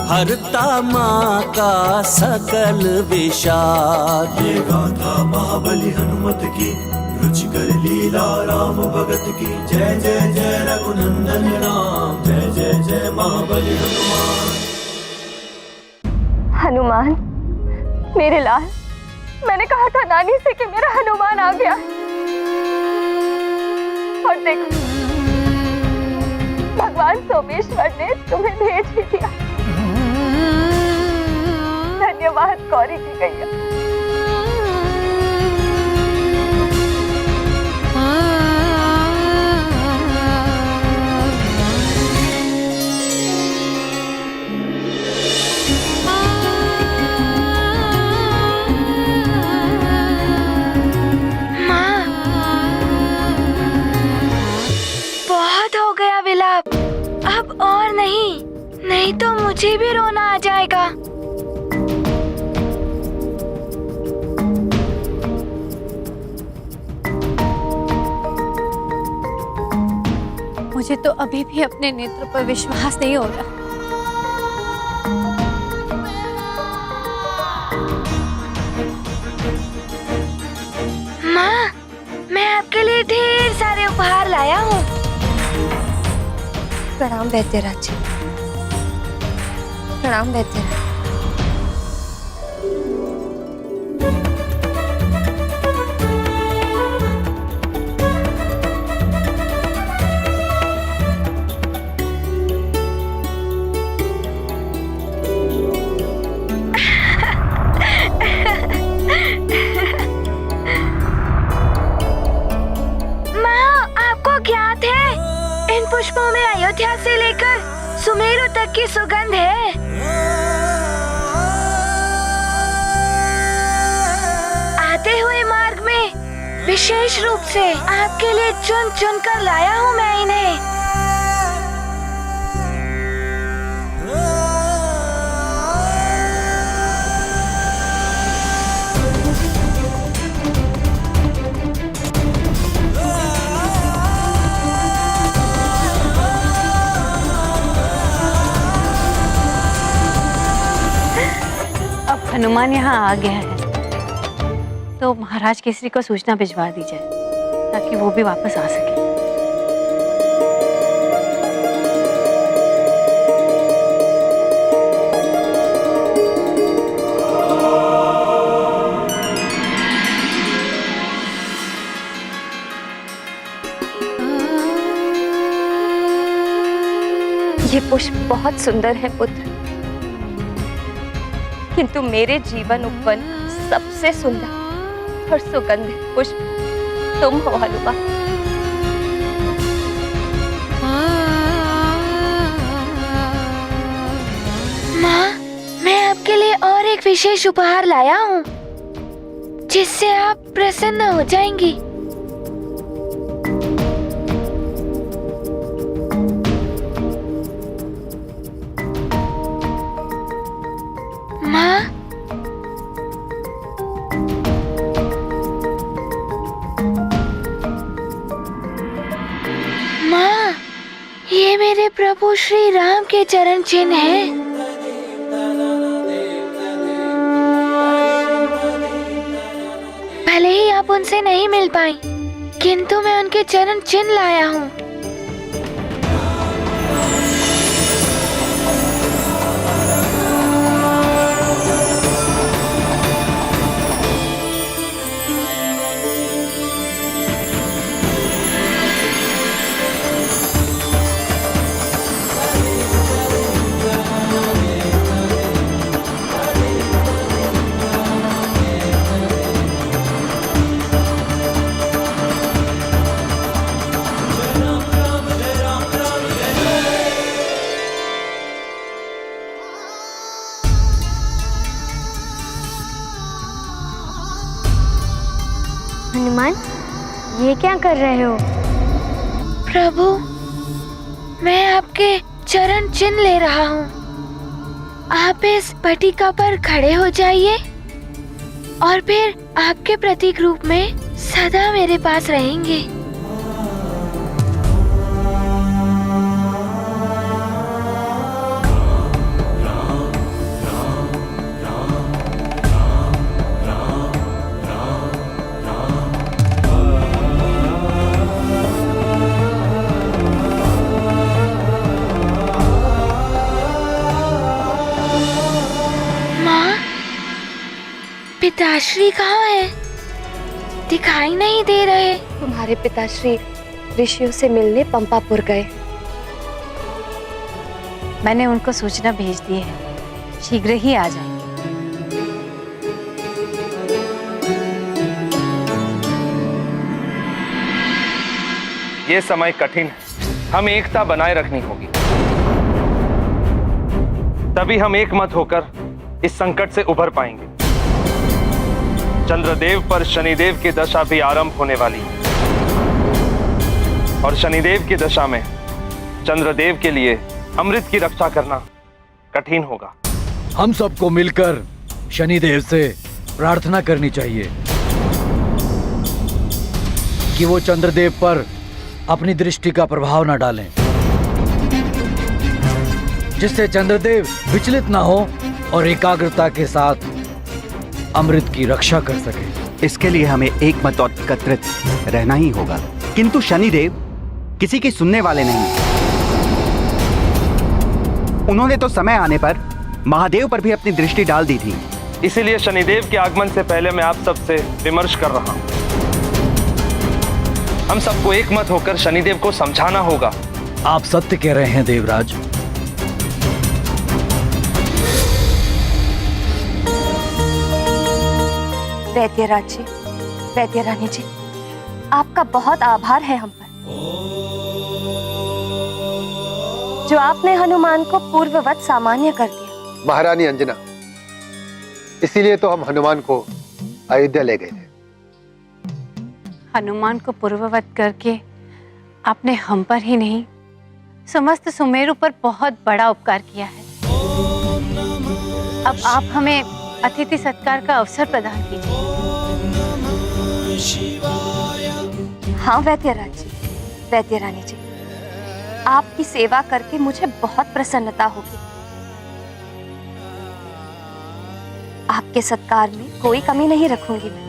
हरता माँ का सकल विषाद। ये गाथा महाबली हनुमत की, रुचिकर लीला राम भगत की। जय जय जय रघुनंदन राम, जय जय जय महाबली हनुमान। हनुमान, मेरे लाल, मैंने कहा था नानी से कि मेरा हनुमान आ गया, और देखो भगवान सोमेश्वर ने तुम्हें भेज ही दिया। धन्यवाद गौरी की गैया। अब और नहीं तो मुझे भी रोना आ जाएगा। मुझे तो अभी भी अपने नेत्र पर विश्वास नहीं हो रहा। माँ, मैं आपके लिए ढेर सारे उपहार लाया हूँ। प्रणाम वैद्यराज जी। प्रणाम वैद्यराज। पुष्पों में अयोध्या से लेकर सुमेरु तक की सुगंध है। आते हुए मार्ग में विशेष रूप से आपके लिए चुन चुन कर लाया हूँ मैं इन्हें। हनुमान यहाँ आ गया है, तो महाराज केसरी को सूचना भिजवा दी जाए ताकि वो भी वापस आ सके। ये पुष्प बहुत सुंदर है पुत्र, किंतु मेरे जीवन उपवन सबसे सुंदर और सुगंधित पुष्प तुम हो हनुमान। माँ, मैं आपके लिए और एक विशेष उपहार लाया हूँ जिससे आप प्रसन्न हो जाएंगी। माँ, माँ, ये मेरे प्रभु श्री राम के चरण चिन्ह हैं। भले ही आप उनसे नहीं मिल पाई, किंतु मैं उनके चरण चिन्ह लाया हूँ। हनुमान, ये क्या कर रहे हो? प्रभु, मैं आपके चरण चिन्ह ले रहा हूँ। आप इस पटिका पर खड़े हो जाइए और फिर आपके प्रतीक रूप में सदा मेरे पास रहेंगे। पिताश्री कहाँ है? दिखाई नहीं दे रहे। तुम्हारे पिताश्री ऋषियों से मिलने पंपापुर गए। मैंने उनको सूचना भेज दी है, शीघ्र ही आ जाएंगे। ये समय कठिन है, हमें एकता बनाए रखनी होगी, तभी हम एक मत होकर इस संकट से उभर पाएंगे। चंद्रदेव पर शनिदेव की दशा भी आरंभ होने वाली है और शनिदेव की दशा में चंद्रदेव के लिए अमृत की रक्षा करना कठिन होगा। हम सबको मिलकर शनिदेव से प्रार्थना करनी चाहिए कि वो चंद्रदेव पर अपनी दृष्टि का प्रभाव न डालें, जिससे चंद्रदेव विचलित ना हो और एकाग्रता के साथ अमृत की रक्षा कर सके। इसके लिए हमें एक मत और एकत्रित रहना ही होगा, किंतु शनिदेव किसी की सुनने वाले नहीं। उन्होंने तो समय आने पर महादेव पर भी अपनी दृष्टि डाल दी थी। इसीलिए शनिदेव के आगमन से पहले मैं आप सबसे विमर्श कर रहा हूं। हम सबको एक मत होकर शनिदेव को समझाना होगा। आप सत्य कह रहे हैं देवराज। वैद्यराज जी, वैद्य रानी जी, आपका बहुत आभार है हम पर, जो आपने हनुमान को पूर्ववत सामान्य कर दिया। महारानी अंजना, इसीलिए तो हम हनुमान को अयोध्या ले गए थे। हनुमान को पूर्ववत करके आपने हम पर ही नहीं, समस्त सुमेरु पर बहुत बड़ा उपकार किया है। अब आप हमें अतिथि सत्कार का अवसर प्रदान कीजिए। हाँ वैद्यराज जी, वैद्य रानी जी, आपकी सेवा करके मुझे बहुत प्रसन्नता होगी। आपके सत्कार में कोई कमी नहीं रखूंगी मैं।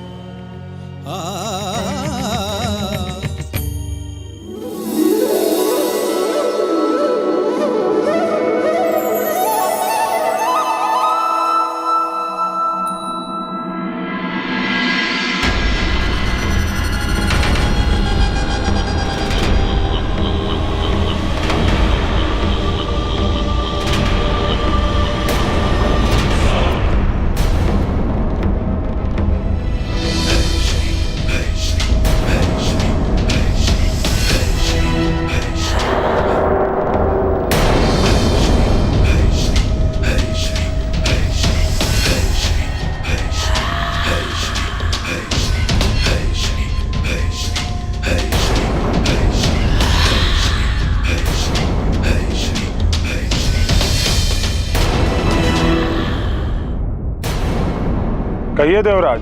कहिए देवराज,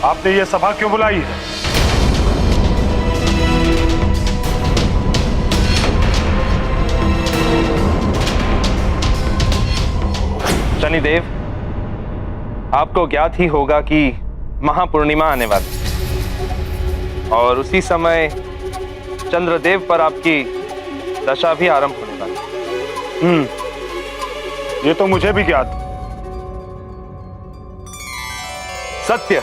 आपने ये सभा क्यों बुलाई है? शनिदेव, आपको ज्ञात ही होगा कि महापूर्णिमा आने वाली और उसी समय चंद्रदेव पर आपकी दशा भी आरंभ होने वाली। ये तो मुझे भी ज्ञात। सत्य,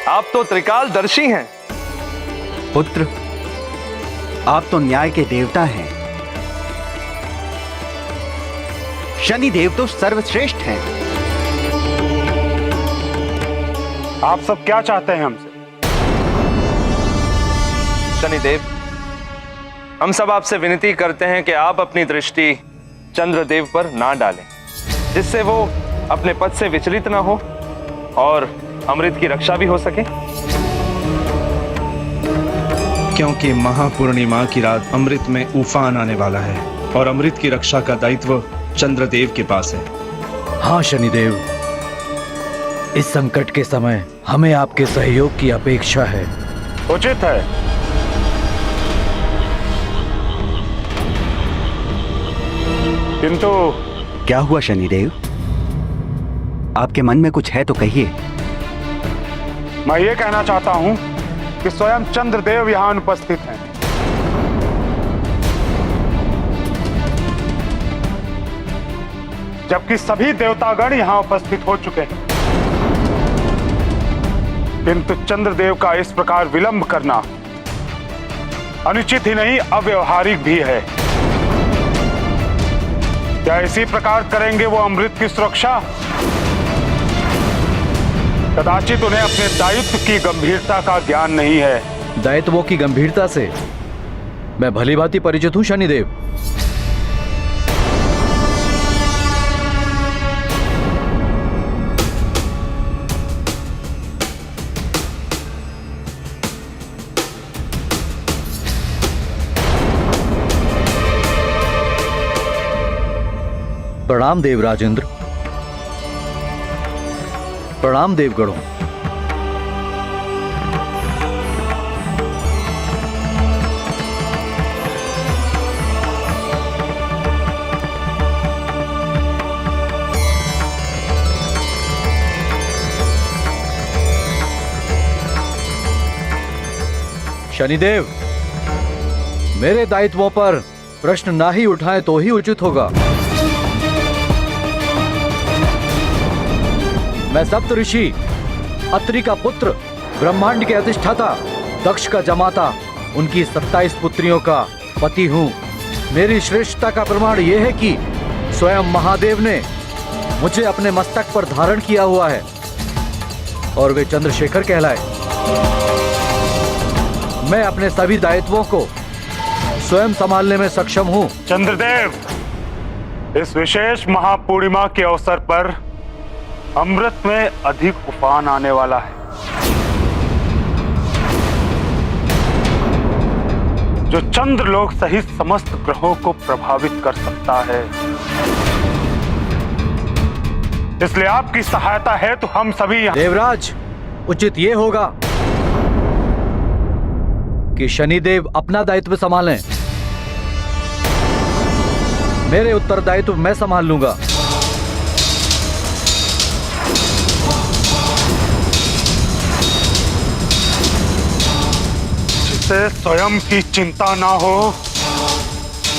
आप तो त्रिकालदर्शी हैं। पुत्र, आप तो न्याय के देवता हैं। शनि देव तो सर्वश्रेष्ठ हैं। आप सब क्या चाहते हैं हमसे? शनिदेव, हम सब आपसे विनती करते हैं कि आप अपनी दृष्टि चंद्रदेव पर ना डालें, जिससे वो अपने पद से विचलित ना हो और अमृत की रक्षा भी हो सके। क्योंकि महापूर्णिमा की रात अमृत में उफान आने वाला है और अमृत की रक्षा का दायित्व चंद्रदेव के पास है। हाँ शनिदेव, इस संकट के समय हमें आपके सहयोग की अपेक्षा है। उचित है। किंतु क्या हुआ शनिदेव? आपके मन में कुछ है तो कहिए। मैं ये कहना चाहता हूं कि स्वयं चंद्रदेव यहां उपस्थित हैं। जबकि सभी देवतागण यहां उपस्थित हो चुके हैं, किंतु चंद्रदेव का इस प्रकार विलंब करना अनुचित ही नहीं, अव्यवहारिक भी है। क्या इसी प्रकार करेंगे वो अमृत की सुरक्षा? कदाचित उन्हें अपने दायित्व की गंभीरता का ज्ञान नहीं है। दायित्वों की गंभीरता से मैं भली भांति परिचित हूं शनिदेव। प्रणाम देव राजेंद्र। प्रणाम देवगणों। शनिदेव, मेरे दायित्वों पर प्रश्न ना ही उठाएं तो ही उचित होगा। मैं सप्त ऋषि अत्रि का पुत्र, ब्रह्मांड के अधिष्ठाता, दक्ष का जमाता, उनकी 27 पुत्रियों का पति हूं। मेरी श्रेष्ठता का प्रमाण यह है कि स्वयं महादेव ने मुझे अपने मस्तक पर धारण किया हुआ है और वे चंद्रशेखर कहलाए। मैं अपने सभी दायित्वों को स्वयं संभालने में सक्षम हूं। चंद्रदेव, इस विशेष महापूर्णिमा के अवसर पर अमृत में अधिक उफान आने वाला है, जो चंद्रलोक सहित समस्त ग्रहों को प्रभावित कर सकता है। इसलिए आपकी सहायता है तो हम सभी देवराज, उचित ये होगा कि शनिदेव अपना दायित्व संभालें। मेरे उत्तरदायित्व मैं संभाल लूंगा। जिसे स्वयं की चिंता ना हो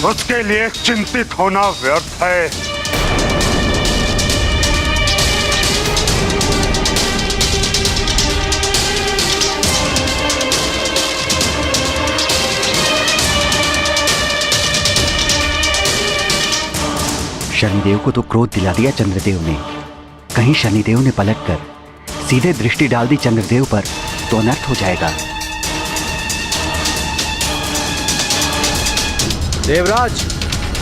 उसके लिए चिंतित होना व्यर्थ है। शनिदेव को तो क्रोध दिला दिया चंद्रदेव ने। कहीं शनिदेव ने पलटकर सीधे दृष्टि डाल दी चंद्रदेव पर तो अनर्थ हो जाएगा। देवराज,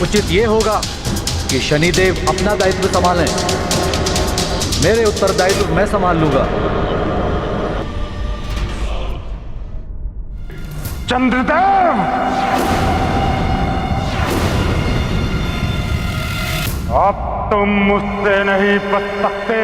उचित ये होगा कि शनिदेव अपना दायित्व संभालें, मेरे उत्तरदायित्व मैं संभाल लूंगा। चंद्रदेव, अब तुम मुझसे नहीं बच सकते।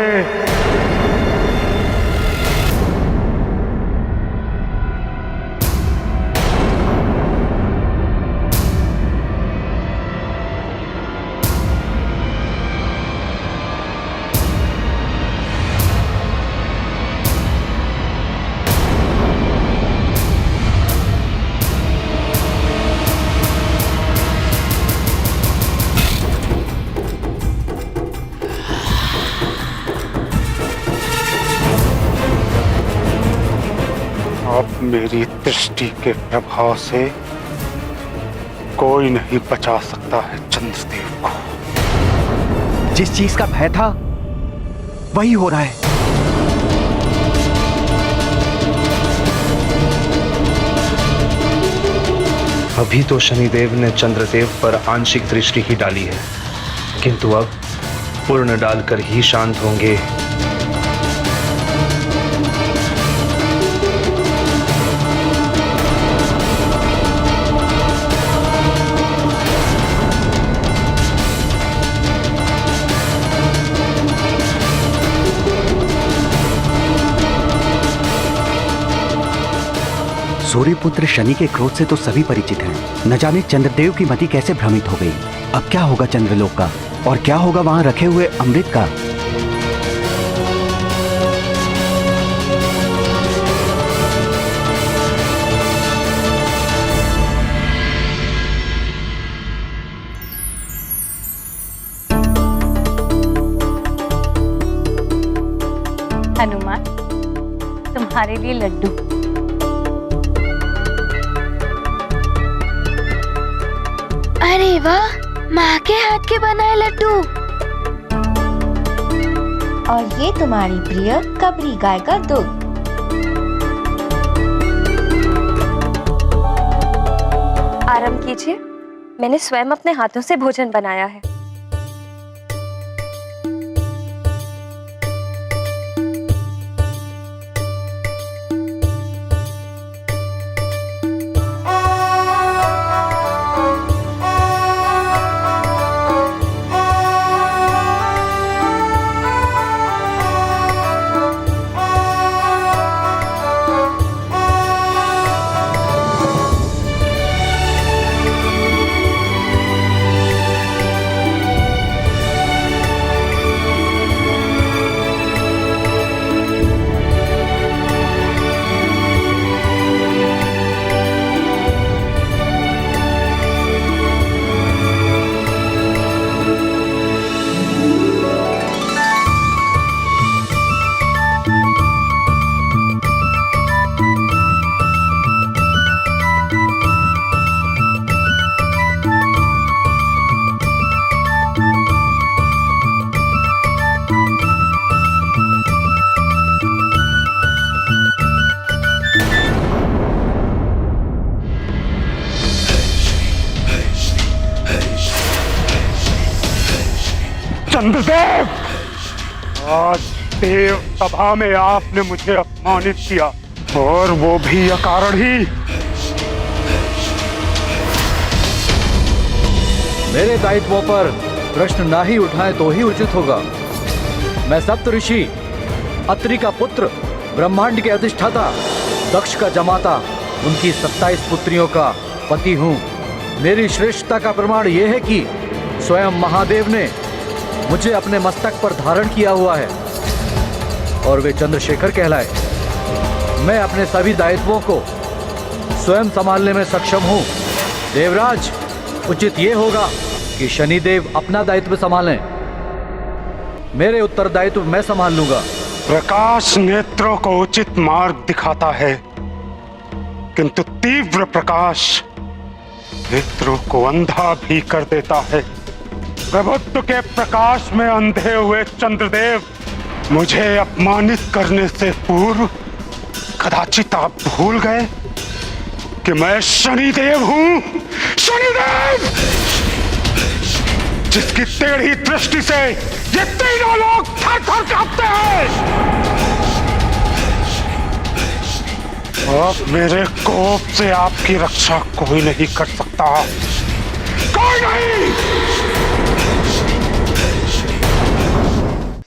अब मेरी दृष्टि के प्रभाव से कोई नहीं बचा सकता है चंद्रदेव को। जिस चीज का भय था वही हो रहा है। अभी तो शनिदेव ने चंद्रदेव पर आंशिक दृष्टि ही डाली है, किंतु अब पूर्ण डालकर ही शांत होंगे। सूर्यपुत्र शनि के क्रोध से तो सभी परिचित हैं। न जाने चंद्रदेव की मति कैसे भ्रमित हो गई। अब क्या होगा चंद्रलोक का, और क्या होगा वहां रखे हुए अमृत का। हनुमान, तुम्हारे लिए लड्डू। अरे वाह, माँ के हाथ के बनाए लड्डू। और ये तुम्हारी प्रिय कबरी गाय का दूध। आराम कीजिए, मैंने स्वयं अपने हाथों से भोजन बनाया है। चंद्रदेव, आज देव सभा में आपने मुझे अपमानित किया, और वो भी अकारण ही। मेरे दायित्वों पर प्रश्न ना ही उठाएं तो ही उचित होगा। मैं सप्तऋषि, अत्रि का पुत्र, ब्रह्मांड के अधिष्ठाता, दक्ष का जमाता, उनकी 27 पुत्रियों का पति हूं। मेरी श्रेष्ठता का प्रमाण यह है कि स्वयं महादेव ने मुझे अपने मस्तक पर धारण किया हुआ है और वे चंद्रशेखर कहलाए। मैं अपने सभी दायित्वों को स्वयं संभालने में सक्षम हूँ। देवराज, उचित ये होगा कि शनिदेव अपना दायित्व संभालें। मेरे उत्तरदायित्व मैं संभाल लूंगा। प्रकाश नेत्रों को उचित मार्ग दिखाता है, किंतु तीव्र प्रकाश नेत्रों को अंधा भी कर देता है। प्रभुत्व के प्रकाश में अंधे हुए चंद्रदेव, मुझे अपमानित करने से पूर्व कदाचित आप भूल गए कि मैं शनिदेव हूं। शनिदेव, जिसकी टेढ़ी दृष्टि से ये तीनों लोग थर-थर कांपते हैं। अब मेरे कोप से आपकी रक्षा कोई नहीं कर सकता, कोई नहीं।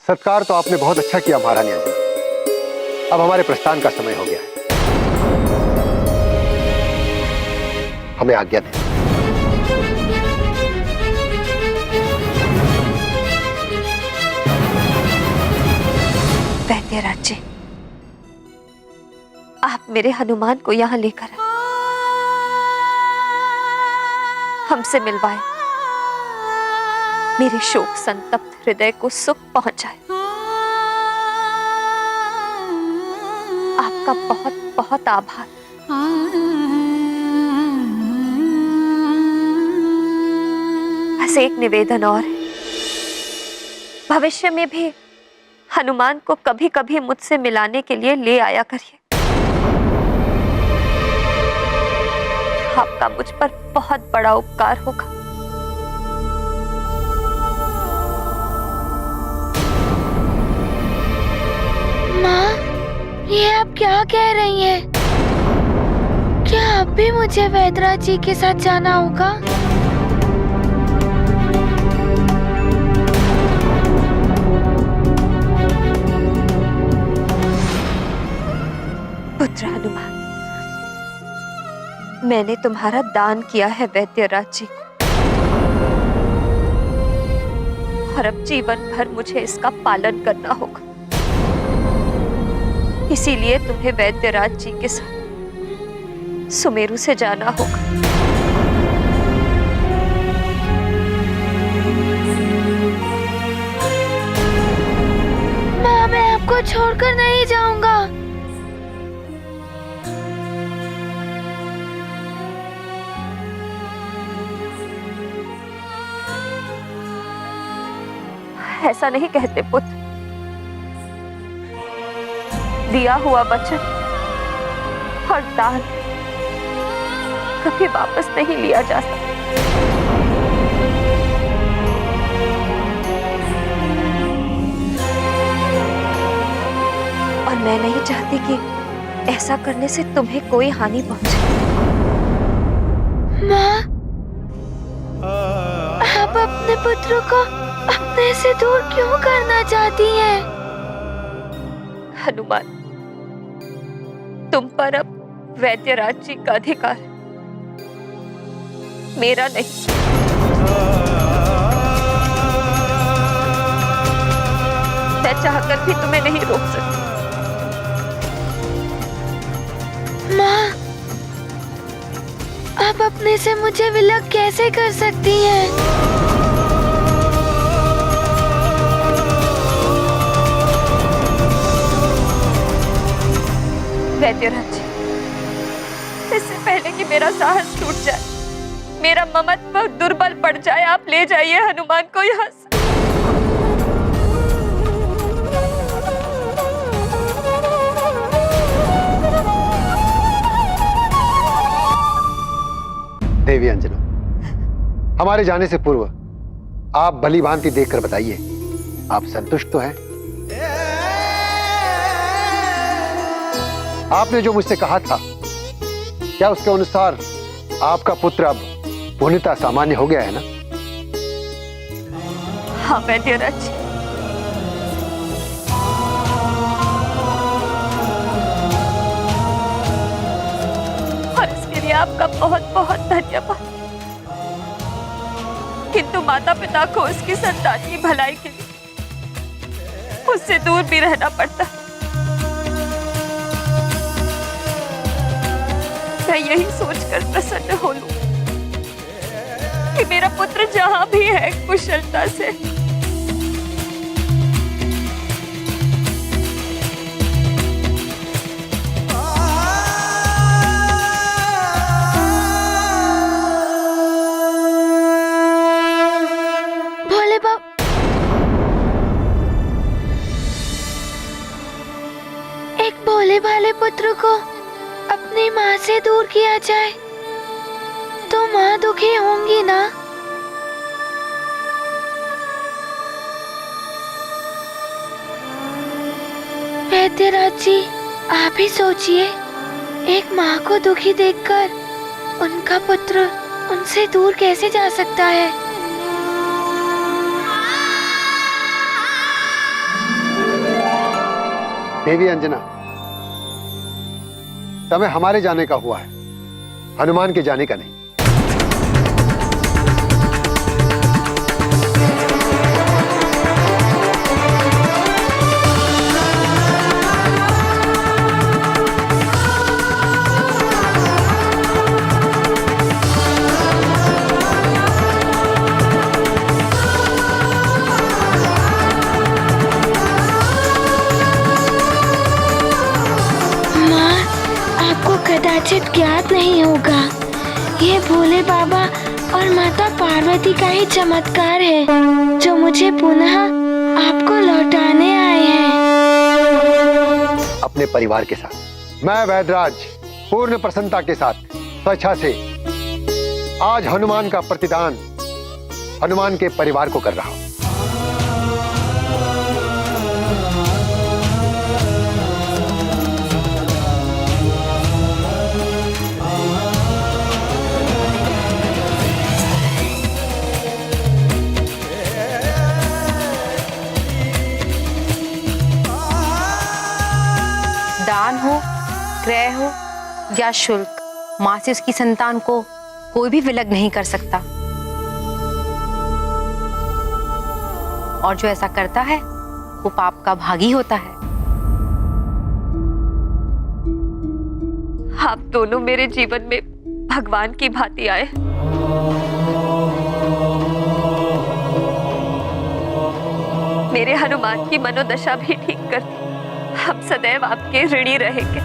सत्कार तो आपने बहुत अच्छा किया महारानी अंजना। अब हमारे प्रस्थान का समय हो गया है, हमें आज्ञा दें। वैद्यराज जी, आप मेरे हनुमान को यहाँ लेकर आए, हमसे मिलवाए, मेरे शोक संतप्त हृदय को सुख पहुंचाए। आपका बहुत बहुत आभार। बस एक निवेदन और है, भविष्य में भी हनुमान को कभी कभी मुझसे मिलाने के लिए ले आया करिए। आपका मुझ पर बहुत बड़ा उपकार होगा। माँ, ये आप क्या कह रही हैं? क्या अब भी मुझे वैद्यराज जी के साथ जाना होगा? पुत्र हनुमान, मैंने तुम्हारा दान किया है वैद्यराज जी को, और अब जीवन भर मुझे इसका पालन करना होगा। इसीलिए तुम्हें वैद्यराज जी के साथ सुमेरु से जाना होगा। माँ, मैं आपको छोड़कर नहीं जाऊंगा। ऐसा नहीं कहते पुत्र, दिया हुआ वचन और दान कभी वापस नहीं लिया जा सकता। और मैं नहीं चाहती कि ऐसा करने से तुम्हें कोई हानि पहुंचे। माँ, आप अपने पुत्र को अपने से दूर क्यों करना चाहती हैं? हनुमान, तुम पर अब वैद्यराज जी का अधिकार है, मेरा नहीं। मैं चाहकर भी तुम्हें नहीं रोक सकती। माँ, आप अपने से मुझे विलग कैसे कर सकती हैं? वैद्यराज जी, इससे पहले कि मेरा साहस टूट जाए, मेरा ममत्व दुर्बल पड़ जाए, आप ले जाइए हनुमान को यहाँ से। देवी अंजना, हमारे जाने से पूर्व आप भली भांति देखकर बताइए, आप संतुष्ट तो हैं? आपने जो मुझसे कहा था, क्या उसके अनुसार आपका पुत्र अब पूर्णतः सामान्य हो गया है ना? हाँ वैद्यराज जी, और इसके लिए आपका बहुत बहुत धन्यवाद। किंतु माता पिता को उसकी संतान की भलाई के लिए उससे दूर भी रहना पड़ता है। मैं यही सोचकर प्रसन्न हो लूं कि मेरा पुत्र जहां भी है कुशलता से। भोले बाबा, एक भोले भाले पुत्र को अपनी माँ से दूर किया जाए तो माँ दुखी होंगी ना? वैद्यराज जी, आप ही सोचिए, एक माँ को दुखी देखकर उनका पुत्र उनसे दूर कैसे जा सकता है? देवी अंजना, समय हमारे जाने का हुआ है, हनुमान के जाने का नहीं। कदाचित ज्ञात नहीं होगा, ये भोले बाबा और माता पार्वती का ही चमत्कार है जो मुझे पुनः आपको लौटाने आए हैं। अपने परिवार के साथ मैं वैद्यराज पूर्ण प्रसन्नता के साथ स्वेच्छा से आज हनुमान का प्रतिदान हनुमान के परिवार को कर रहा हूं। दान हो, क्रय हो या शुल्क, माँ से उसकी संतान को कोई भी विलग नहीं कर सकता। और जो ऐसा करता है वो पाप का भागी होता है। आप दोनों मेरे जीवन में भगवान की भांति आए। मेरे हनुमान की मनोदशा भी ठीक कर दी। हम सदैव आपके ऋणी रहेंगे।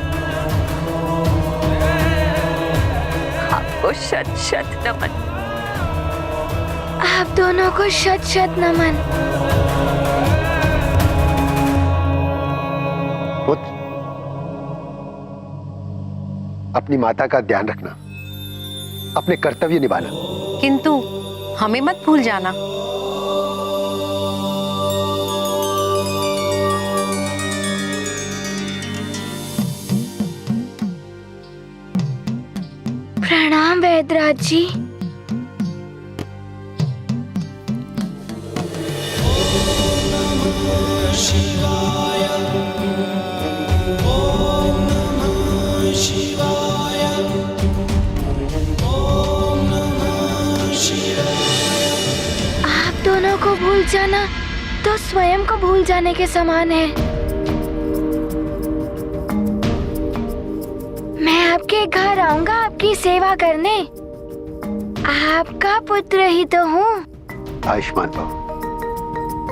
आपको शत शत नमन। आप दोनों को शत शत नमन। पुत्र, अपनी माता का ध्यान रखना, अपने कर्तव्य निभाना। किंतु हमें मत भूल जाना। प्रणाम वैद्यराज जी। आप दोनों को भूल जाना तो स्वयं को भूल जाने के समान है। मैं आपके घर आऊंगा आपकी सेवा करने। आपका पुत्र ही तो हूँ। आयुष्मान भव,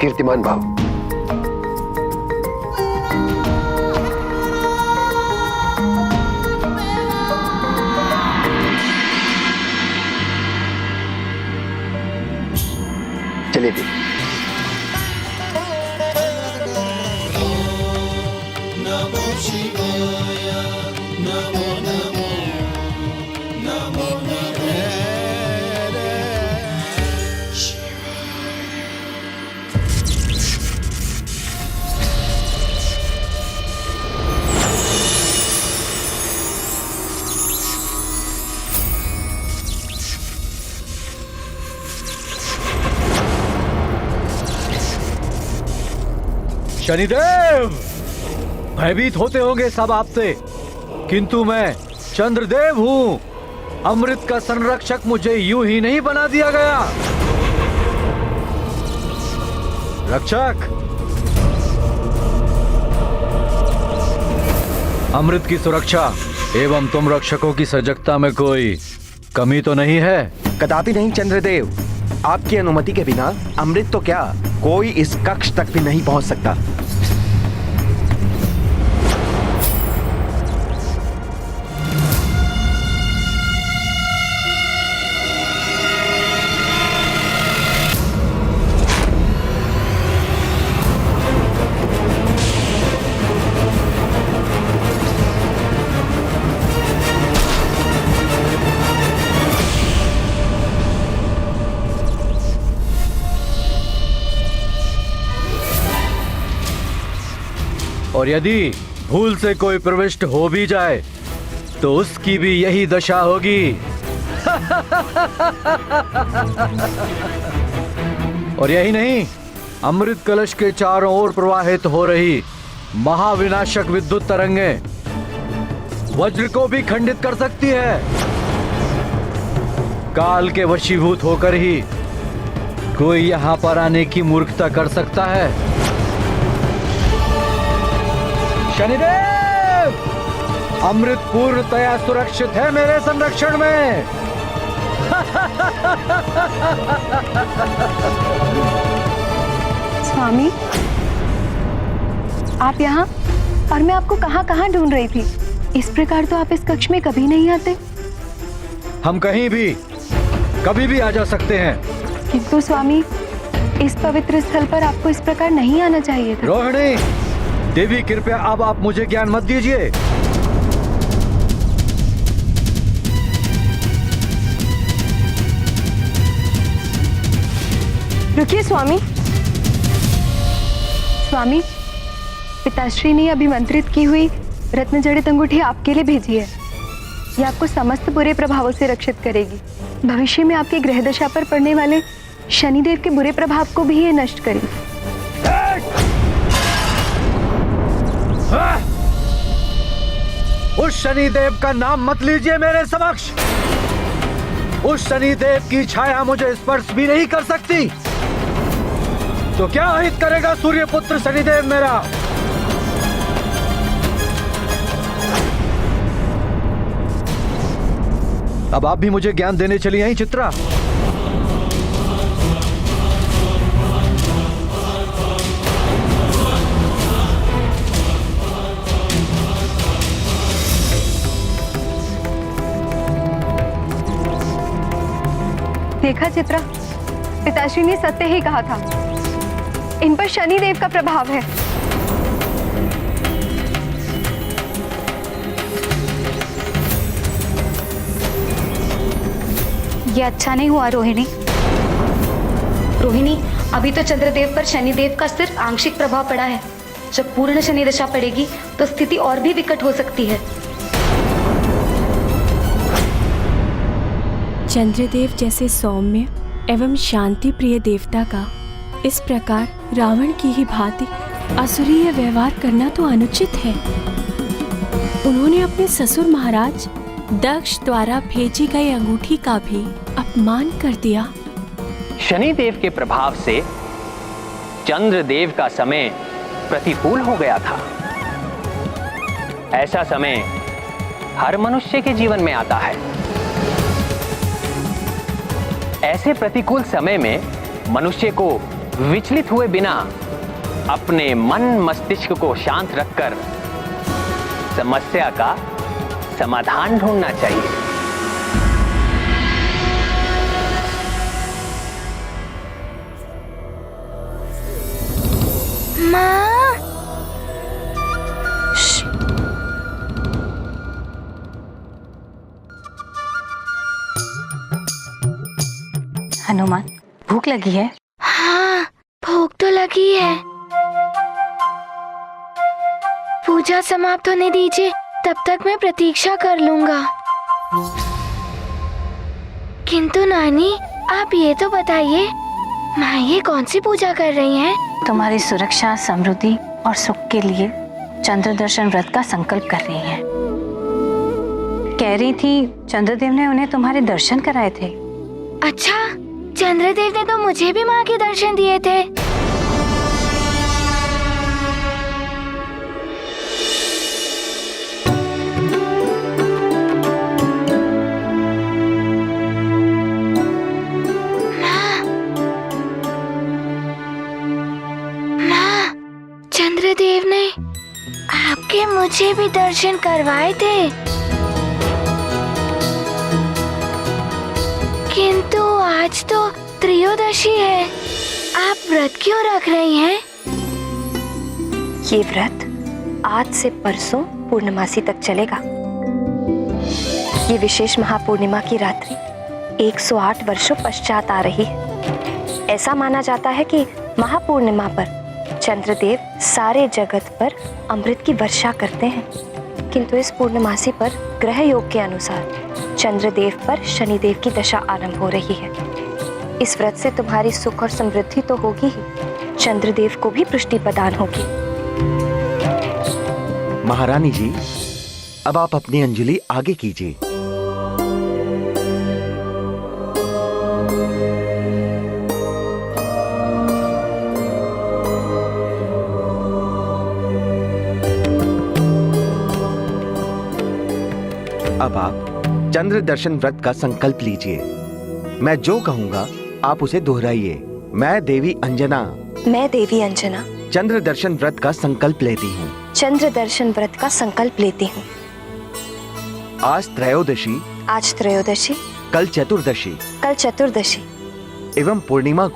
कीर्तिमान भव। चलिए दी। नमो शिवाय, नमो नमो नमो नमो। शनिदेव, भयभीत होते होंगे सब आपसे, किंतु मैं चंद्रदेव हूं। अमृत का संरक्षक मुझे यूं ही नहीं बना दिया गया। रक्षक, अमृत की सुरक्षा एवं तुम रक्षकों की सजगता में कोई कमी तो नहीं है? कदापि नहीं चंद्रदेव। आपकी अनुमति के बिना अमृत तो क्या, कोई इस कक्ष तक भी नहीं पहुंच सकता। और यदि भूल से कोई प्रविष्ट हो भी जाए तो उसकी भी यही दशा होगी। और यही नहीं, अमृत कलश के चारों ओर प्रवाहित हो रही महाविनाशक विद्युत तरंगें वज्र को भी खंडित कर सकती है। काल के वशीभूत होकर ही कोई यहां पर आने की मूर्खता कर सकता है। शनिदेव, अमृत पूर्णतया सुरक्षित है मेरे संरक्षण में। स्वामी, आप यहाँ और मैं आपको कहाँ कहाँ ढूंढ रही थी। इस प्रकार तो आप इस कक्ष में कभी नहीं आते। हम कहीं भी कभी भी आ जा सकते हैं। किंतु स्वामी, इस पवित्र स्थल पर आपको इस प्रकार नहीं आना चाहिए था। रोहिणी देवी, कृपया अब आप मुझे ज्ञान मत दीजिए। रुकिए स्वामी। स्वामी, पिताश्री ने अभिमंत्रित की हुई रत्न जड़ित अंगूठी आपके लिए भेजी है। यह आपको समस्त बुरे प्रभावों से रक्षित करेगी। भविष्य में आपकी ग्रह दशा पर पड़ने वाले शनिदेव के बुरे प्रभाव को भी ये नष्ट करेगी। उस शनिदेव का नाम मत लीजिए मेरे समक्ष। उस शनिदेव की छाया मुझे स्पर्श भी नहीं कर सकती। तो क्या हित करेगा सूर्यपुत्र शनिदेव मेरा? अब आप भी मुझे ज्ञान देने चली आई चित्रा। देखा चित्रा, पिताश्री ने सत्य ही कहा था। इन पर शनिदेव का प्रभाव है। ये अच्छा नहीं हुआ रोहिणी। रोहिणी, अभी तो चंद्रदेव पर शनिदेव का सिर्फ आंशिक प्रभाव पड़ा है। जब पूर्ण शनि दशा पड़ेगी तो स्थिति और भी विकट हो सकती है। चंद्रदेव जैसे सौम्य एवं शांति प्रिय देवता का इस प्रकार रावण की ही भांति असुरीय व्यवहार करना तो अनुचित है। उन्होंने अपने ससुर महाराज दक्ष द्वारा भेजी गई अंगूठी का भी अपमान कर दिया। शनिदेव के प्रभाव से चंद्रदेव का समय प्रतिकूल हो गया था। ऐसा समय हर मनुष्य के जीवन में आता है। ऐसे प्रतिकूल समय में मनुष्य को विचलित हुए बिना अपने मन मस्तिष्क को शांत रखकर समस्या का समाधान ढूंढना चाहिए। माँ, हनुमान, भूख लगी है? हाँ, भूख तो लगी है। पूजा समाप्त होने दीजिए, तब तक मैं प्रतीक्षा कर लूंगा। किंतु नानी, आप ये तो बताइए, माँ ये कौन सी पूजा कर रही हैं? तुम्हारी सुरक्षा, समृद्धि और सुख के लिए चंद्र दर्शन व्रत का संकल्प कर रही हैं। कह रही थी चंद्रदेव ने उन्हें तुम्हारे दर्शन कराए थे। अच्छा, चंद्रदेव ने तो मुझे भी माँ के दर्शन दिए थे। मुझे भी दर्शन करवाए थे, किंतु आज तो त्रयोदशी है। आप व्रत क्यों रख रही हैं? ये व्रत आज से परसों पूर्णमासी तक चलेगा। ये विशेष महापूर्णिमा की रात्रि 108 वर्षों पश्चात आ रही है। ऐसा माना जाता है कि महापूर्णिमा पर चंद्रदेव सारे जगत पर अमृत की वर्षा करते हैं, किंतु इस पूर्णमासी पर ग्रह योग के अनुसार चंद्रदेव पर शनिदेव की दशा आरंभ हो रही है। इस व्रत से तुम्हारी सुख और समृद्धि तो होगी ही, चंद्रदेव को भी पुष्टि प्रदान होगी। महारानी जी, अब आप अपनी अंजलि आगे कीजिए। अब आप चंद्र दर्शन व्रत का संकल्प लीजिए। मैं जो कहूंगा आप उसे दोहराइए। मैं देवी अंजना चंद्र दर्शन व्रत का संकल्प लेती हूँ। चंद्र दर्शन व्रत का संकल्प लेती हूँ। आज त्रयोदशी, कल चतुर्दशी एवं पूर्णिमा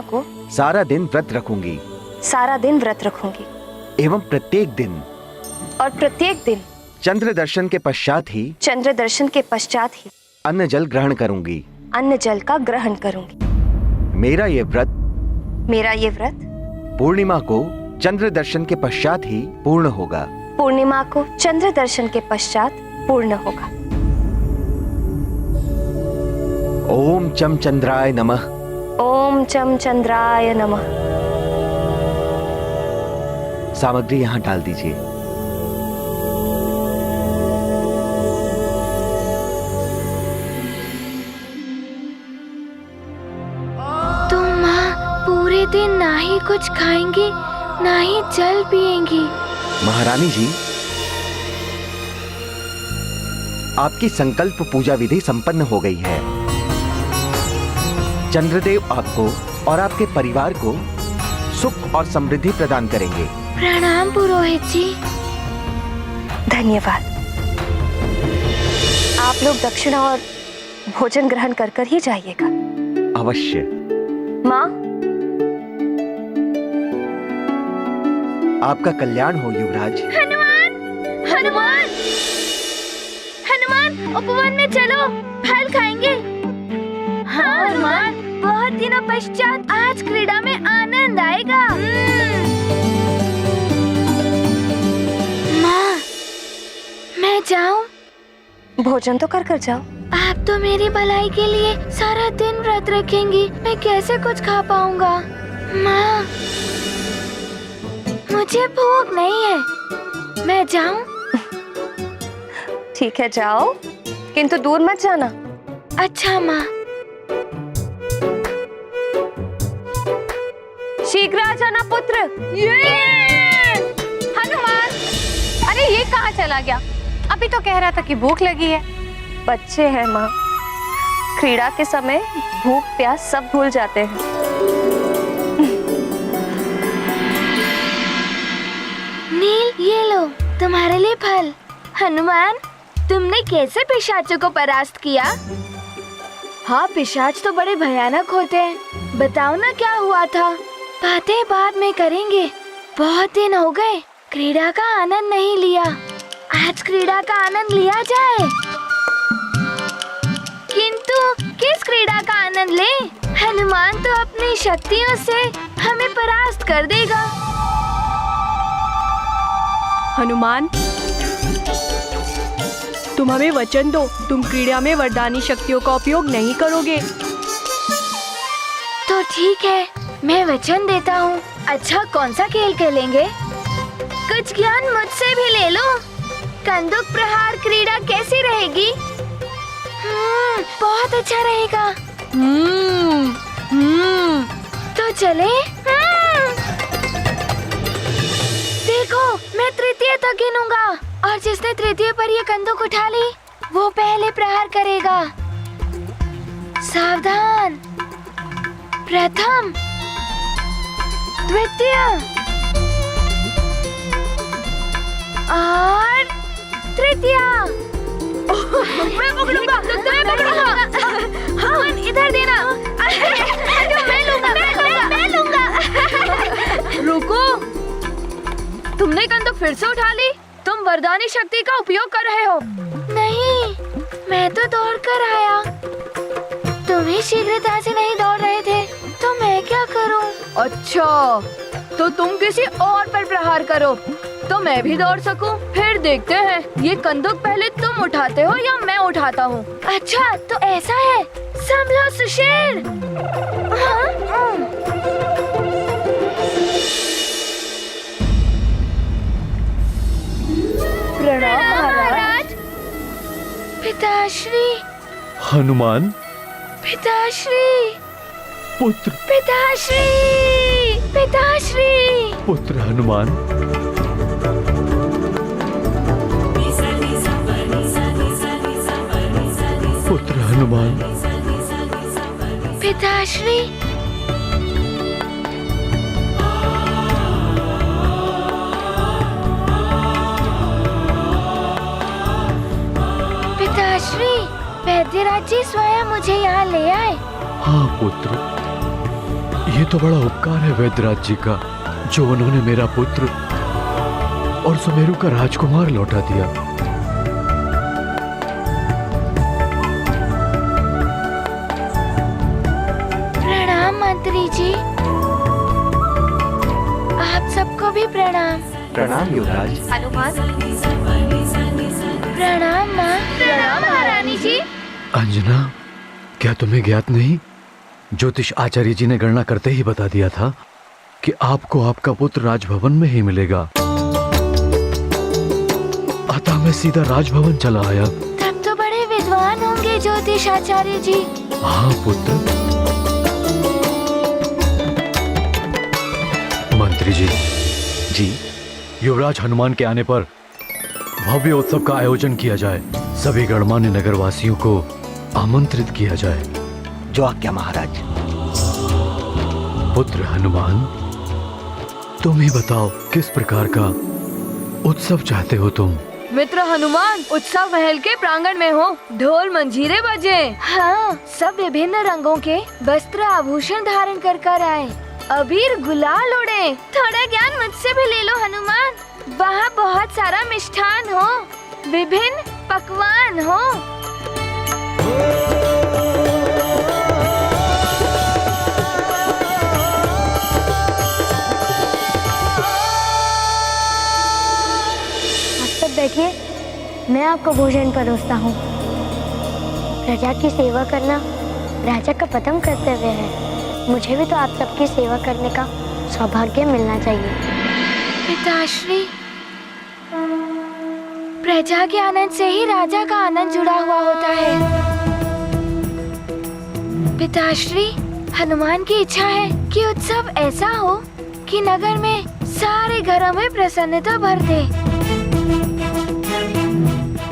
को सारा दिन व्रत रखूंगी। एवं प्रत्येक दिन चंद्र दर्शन के पश्चात ही अन्न जल ग्रहण करूंगी। मेरा ये व्रत पूर्णिमा को चंद्र दर्शन के पश्चात ही पूर्ण होगा। ओम चम चंद्राय नमः। सामग्री यहाँ डाल दीजिए। तुम माँ पूरे दिन ना ही कुछ खाएंगी ना ही जल पिएंगी। महारानी जी, आपकी संकल्प पूजा विधि संपन्न हो गई है। चंद्रदेव आपको और आपके परिवार को सुख और समृद्धि प्रदान करेंगे। प्रणाम पुरोहित जी। धन्यवाद। आप लोग दक्षिणा और भोजन ग्रहण कर ही जाइएगा। अवश्य। माँ, आपका कल्याण हो युवराज। हनुमान, हनुमान, हनुमान, उपवन में चलो, फल खाएंगे। हाँ हनुमान, बहुत दिनों पश्चात आज क्रीड़ा में आनंद आएगा। माँ, मैं जाऊं? भोजन तो कर जाओ। आप तो मेरी भलाई के लिए सारा दिन व्रत रखेंगी, मैं कैसे कुछ खा पाऊंगा? माँ, मुझे भूख नहीं है, मैं जाऊं? ठीक है जाओ, किंतु दूर मत जाना। अच्छा माँ। शीघ्र आ जाना पुत्र। हनुमान, अरे ये कहाँ चला गया? अभी तो कह रहा था कि भूख लगी है। बच्चे हैं माँ, क्रीड़ा के समय भूख प्यास सब भूल जाते हैं। नील, ये लो तुम्हारे लिए फल। हनुमान, तुमने कैसे पिशाचों को परास्त किया? हाँ, पिशाच तो बड़े भयानक होते हैं। बताओ ना क्या हुआ था? बातें बाद में करेंगे। बहुत दिन हो गए क्रीड़ा का आनंद नहीं लिया। आज क्रीड़ा का आनंद लिया जाए। किंतु किस क्रीड़ा का आनंद ले? हनुमान तो अपनी शक्तियों से हमें परास्त कर देगा। हनुमान, तुम हमें वचन दो, तुम क्रीड़ा में वरदानी शक्तियों का उपयोग नहीं करोगे। तो ठीक है, मैं वचन देता हूँ। अच्छा, कौन सा खेल खेलेंगे? कुछ ज्ञान मुझसे भी ले लो। कंदुक प्रहार क्रीड़ा कैसी रहेगी? बहुत अच्छा रहेगा। तो चले? देखो, मैं तृतीय तक गिनूंगा और जिसने तृतीय पर ये कंदुक उठा ली वो पहले प्रहार करेगा। सावधान। प्रथम, द्वितीय, और तृतीया। मैं पकड़ूंगा, मैं पकड़ूंगा। हाँ, इधर देना। मैं लूंगा। रुको, तुमने कंदूक फिर से उठा ली? तुम वरदानी शक्ति का उपयोग कर रहे हो? नहीं, मैं तो दौड़ कर आया। तुम ही शीघ्रता से नहीं दौड़ रहे थे, तो मैं क्या करूं? अच्छा, तो तुम किसी और पर प्रहार करो तो मैं भी दौड़ सकूं। फिर देखते हैं ये कंदूक पहले तुम उठाते हो या मैं उठाता हूँ। अच्छा, तो ऐसा है। संभलो सुशील। प्रणाम महाराज। पिताश्री। हनुमान पिताश्री। पुत्र। पिताश्री। पिताश्री। पुत्र हनुमान। पुत्र हनुमान। पिताश्री। पिताश्री, वैद्यराज जी स्वयं मुझे यहाँ ले आए। हाँ पुत्र, ये तो बड़ा उपकार है वैद्यराज जी का, जो उन्होंने मेरा पुत्र और सुमेरु का राजकुमार लौटा दिया। प्रणाम मंत्री जी। आप सबको भी प्रणाम। प्रणाम युवराज। हनुमान। प्रणाम माँ। प्रणाम महारानी जी। अंजना, क्या तुम्हें ज्ञात नहीं? ज्योतिष आचार्य जी ने गणना करते ही बता दिया था कि आपको आपका पुत्र राजभवन में ही मिलेगा। अतः मैं सीधा राजभवन चला आया। तब तो बड़े विद्वान होंगे ज्योतिष आचार्य जी। हाँ पुत्र। मंत्री जी। जी। युवराज हनुमान के आने पर भव्य उत्सव का आयोजन किया जाए। सभी गणमान्य नगरवासियों को आमंत्रित किया जाए। जो आज्ञा महाराज। पुत्र हनुमान, तुम ही बताओ किस प्रकार का उत्सव चाहते हो तुम? मित्र हनुमान, उत्सव महल के प्रांगण में हो, ढोल मंजीरे बजे। हाँ, सब विभिन्न रंगों के वस्त्र आभूषण धारण कर कर आए, अबीर गुलाल उड़े। थोड़ा ज्ञान मुझसे भी ले लो हनुमान। वहाँ बहुत सारा मिष्ठान हो, विभिन्न पकवान हो। बैठिए, मैं आपको भोजन परोसता हूँ। प्रजा की सेवा करना राजा का प्रथम कर्तव्य है। मुझे भी तो आप सबकी सेवा करने का सौभाग्य मिलना चाहिए। पिताश्री, प्रजा के आनंद से ही राजा का आनंद जुड़ा हुआ होता है। पिताश्री, हनुमान की इच्छा है कि उत्सव ऐसा हो कि नगर में सारे घरों में प्रसन्नता भर दे।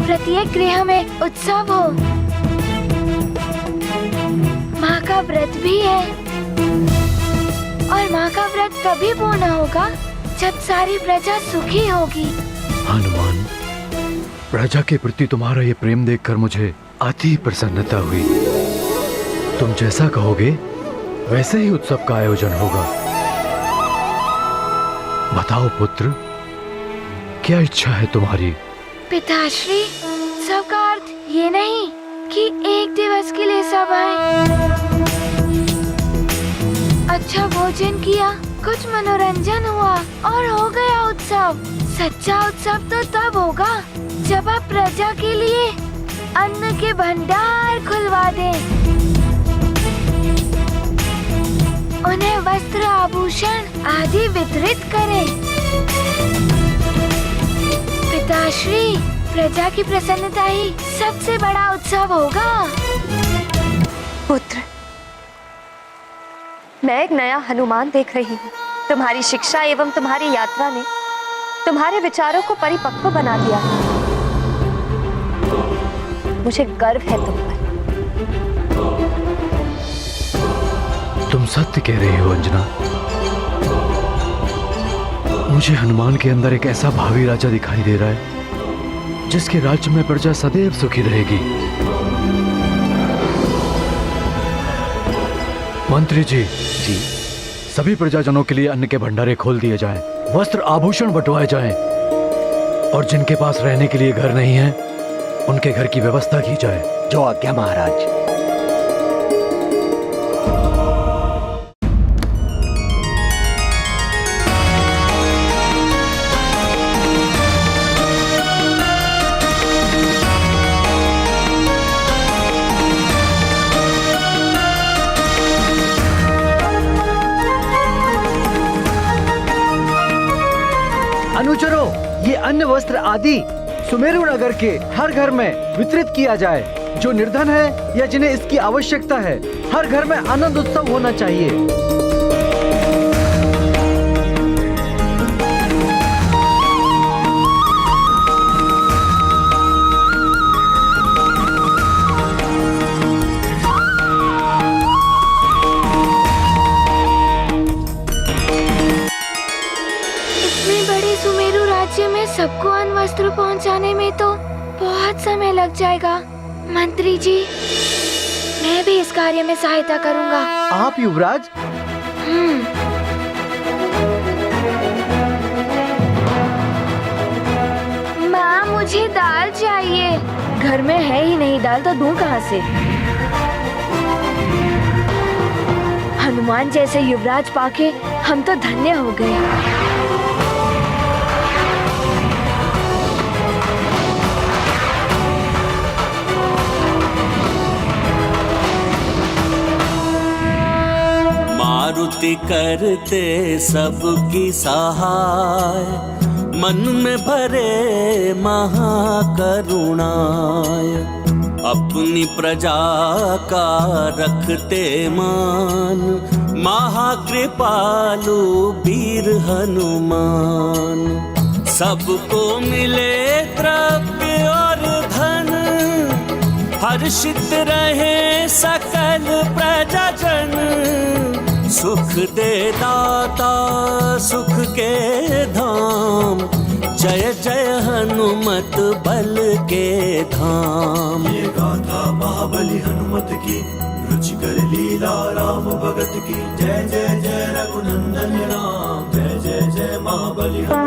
प्रत्येक गृह में उत्सव हो। माँ का व्रत भी है और माँ का व्रत तभी पूर्ण होगा जब सारी प्रजा सुखी होगी। हनुमान, प्रजा के प्रति तुम्हारा ये प्रेम देखकर मुझे अति प्रसन्नता हुई। तुम जैसा कहोगे वैसे ही उत्सव का आयोजन होगा। बताओ पुत्र, क्या इच्छा है तुम्हारी? पिताश्री, सबका अर्थ ये नहीं कि एक दिवस के लिए सब आए। अच्छा भोजन किया, कुछ मनोरंजन हुआ और हो गया उत्सव। सच्चा उत्सव तो तब होगा जब आप प्रजा के लिए अन्न के भंडार खुलवा दें, उन्हें वस्त्र आभूषण आदि वितरित करें। पिताश्री, प्रजा की प्रसन्नता ही सबसे बड़ा उत्सव होगा। पुत्र, मैं एक नया हनुमान देख रही हूँ। तुम्हारी शिक्षा एवं तुम्हारी यात्रा ने तुम्हारे विचारों को परिपक्व बना दिया। मुझे गर्व है तुम पर। तुम सत्य कह रही हो अंजना। मुझे हनुमान के अंदर एक ऐसा भावी राजा दिखाई दे रहा है जिसके राज्य में प्रजा सदैव सुखी रहेगी। मंत्री जी सभी प्रजाजनों के लिए अन्न के भंडारे खोल दिए जाएं, वस्त्र आभूषण बंटवाए जाएं और जिनके पास रहने के लिए घर नहीं है उनके घर की व्यवस्था की जाए। जो आज्ञा महाराज। अनुचरों, ये अन्न वस्त्र आदि सुमेरु नगर के हर घर में वितरित किया जाए। जो निर्धन है या जिन्हें इसकी आवश्यकता है, हर घर में आनंद उत्सव होना चाहिए। सबको अन्न वस्त्र पहुंचाने में तो बहुत समय लग जाएगा। मंत्री जी, मैं भी इस कार्य में सहायता करूंगा। आप युवराज? माँ, मुझे दाल चाहिए। घर में है ही नहीं दाल, तो दूं कहाँ से? हनुमान जैसे युवराज पाके हम तो धन्य हो गए। मारुति करते सबकी सहाय, मन में भरे महाकरुणाय। अपनी प्रजा का रखते मान, महाकृपालु वीर हनुमान। सबको मिले द्रव्य और धन, हर्षित रहे सकल प्रजाजन। सुख दे दाता सुख के धाम, जय जय हनुमत बल के धाम। ये गाथा महाबली हनुमत की, रुचिकर लीला राम भगत की। जय जय जय रघुनंदन राम, जय जय जय महाबली हनुमत।